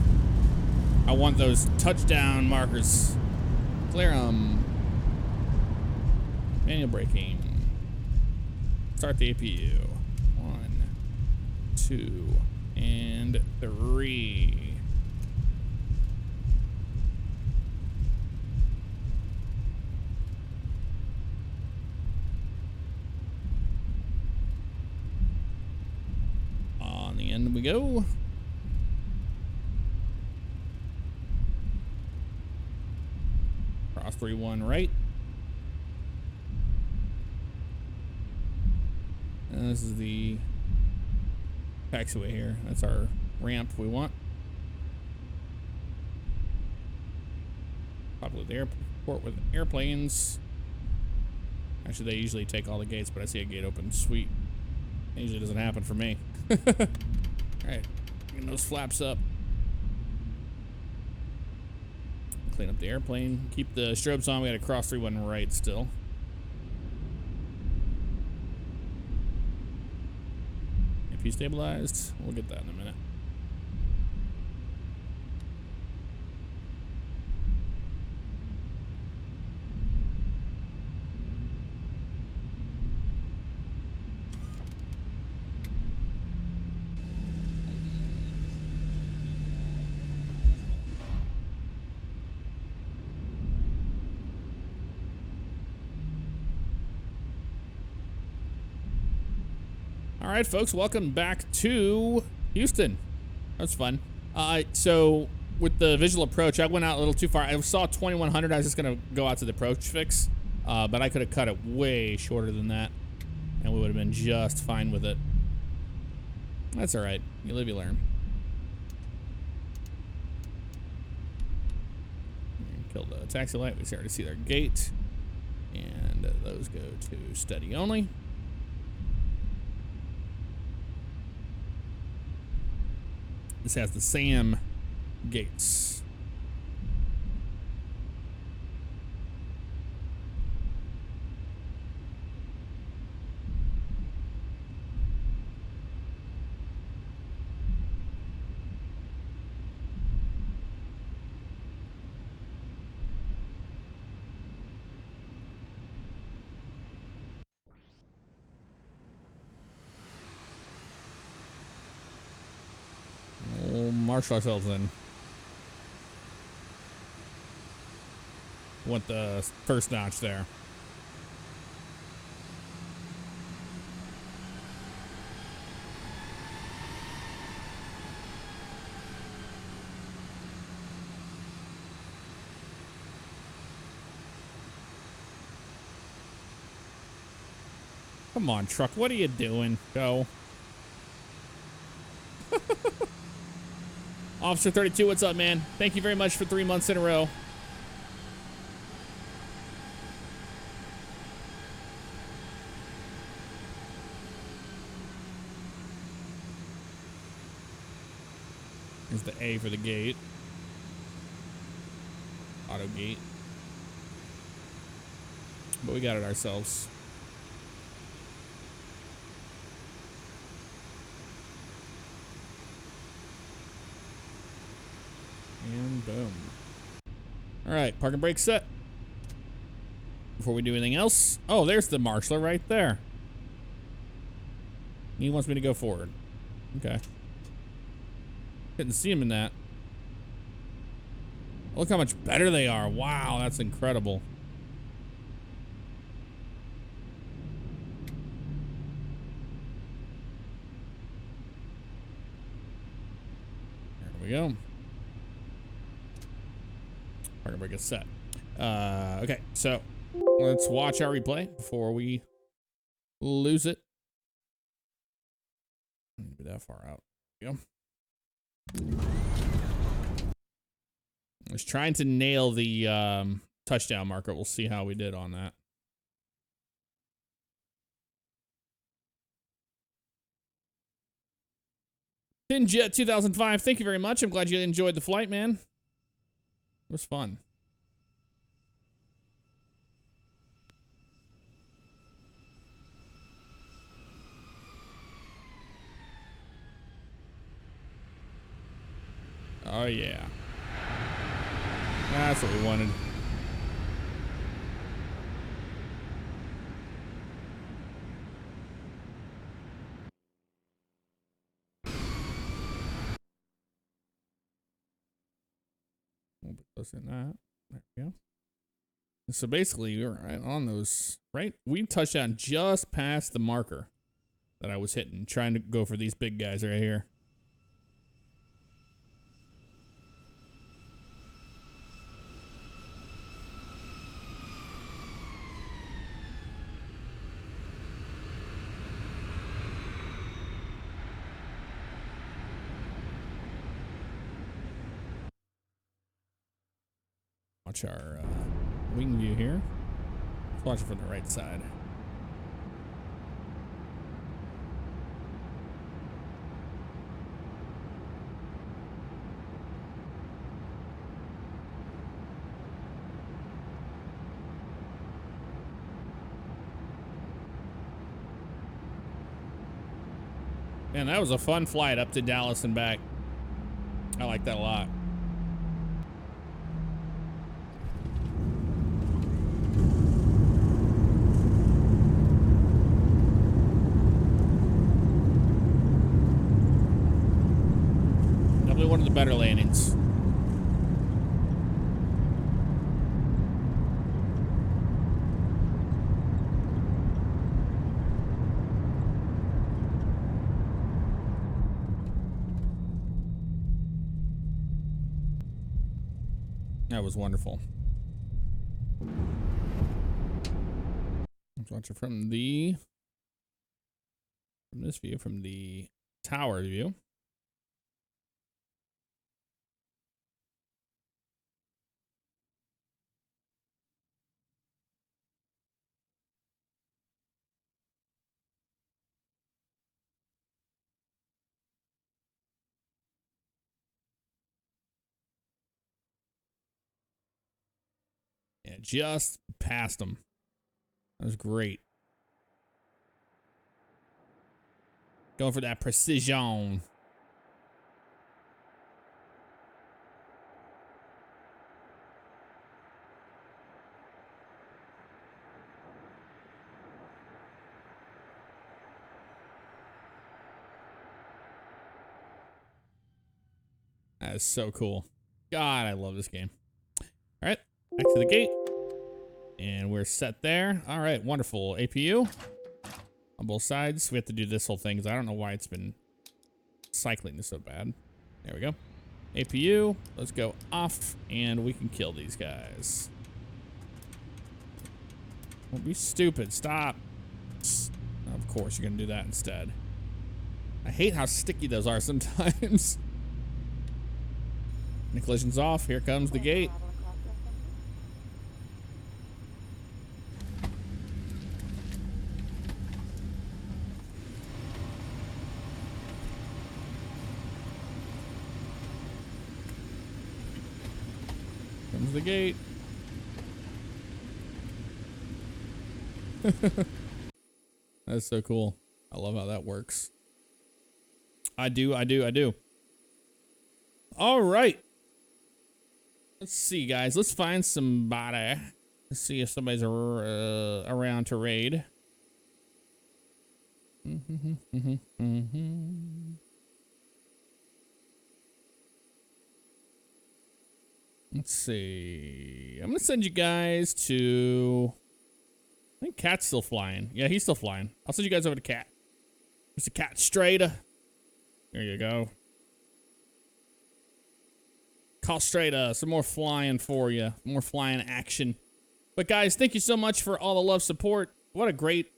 I want those touchdown markers. Clear 'em. Manual braking. Start the APU. 1, 2, and 3. On the end we go. Cross 3-1 right. And this is the taxiway here. That's our ramp we want. Populate the airport with airplanes. Actually, they usually take all the gates, but I see a gate open. Sweet. It usually doesn't happen for me. Alright, getting those flaps up. Clean up the airplane. Keep the strobes on. We gotta cross 3-1 right still. AP stabilized. We'll get that in a minute. All right, folks, welcome back to Houston. That's fun. So with the visual approach, I went out a little too far. I saw 2100. I was just gonna go out to the approach fix, but I could have cut it way shorter than that, and we would have been just fine with it. That's all right. You live, you learn. Kill the taxi light. We already see their gate, and those go to steady only. This has the SAM gates. marshal ourselves in. Want the first notch there. Come on, truck. What are you doing? Go. Officer 32, what's up, man? Thank you very much for 3 months in a row. Here's the A for the gate. Auto gate. But we got it ourselves. And boom. All right, park and brake set. Before we do anything else. Oh, there's the marshaller right there. He wants me to go forward. Okay. Couldn't see him in that. Look how much better they are. Wow, that's incredible. There we go. Park and brake is set. Okay, so let's watch our replay before we lose it. Be that far out. There we go. I was trying to nail the touchdown marker. We'll see how we did on that. Tinjet 2005, thank you very much. I'm glad you enjoyed the flight, man. It was fun. Oh, yeah. That's what we wanted. We'll put those in that. There we go. So basically, we were right on those, right? We touched down just past the marker that I was hitting, trying to go for these big guys right here. Watch our wing view here. Let's watch it from the right side. Man, that was a fun flight up to Dallas and back. I like that a lot. Definitely one of the better landings. That was wonderful. Let's watch it from this view, from the tower view. Yeah, just past them. That was great. Going for that precision. That is so cool. God, I love this game. All right, back to the gate. And we're set there. All right, wonderful. APU on both sides. We have to do this whole thing because I don't know why it's been cycling this so bad. There we go. APU, let's go off, and we can kill these guys. Don't be stupid. Stop. Of course, you're going to do that instead. I hate how sticky those are sometimes. The collision's off. Here comes the gate. Comes the gate. That's so cool. I love how that works. I do. All right. Let's see, guys. Let's find somebody. Let's see if somebody's around to raid. Let's see. I'm going to send you guys to... I think Cat's still flying. Yeah, he's still flying. I'll send you guys over to Cat. Mr. Cat Strader. There you go. Call Strader. Some more flying for you. More flying action. But guys, thank you so much for all the love, support. What a great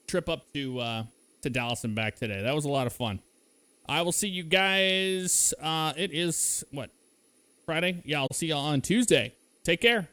trip up to Dallas and back today. That was a lot of fun. I will see you guys. It is, what, Friday? Yeah, I'll see y'all on Tuesday. Take care.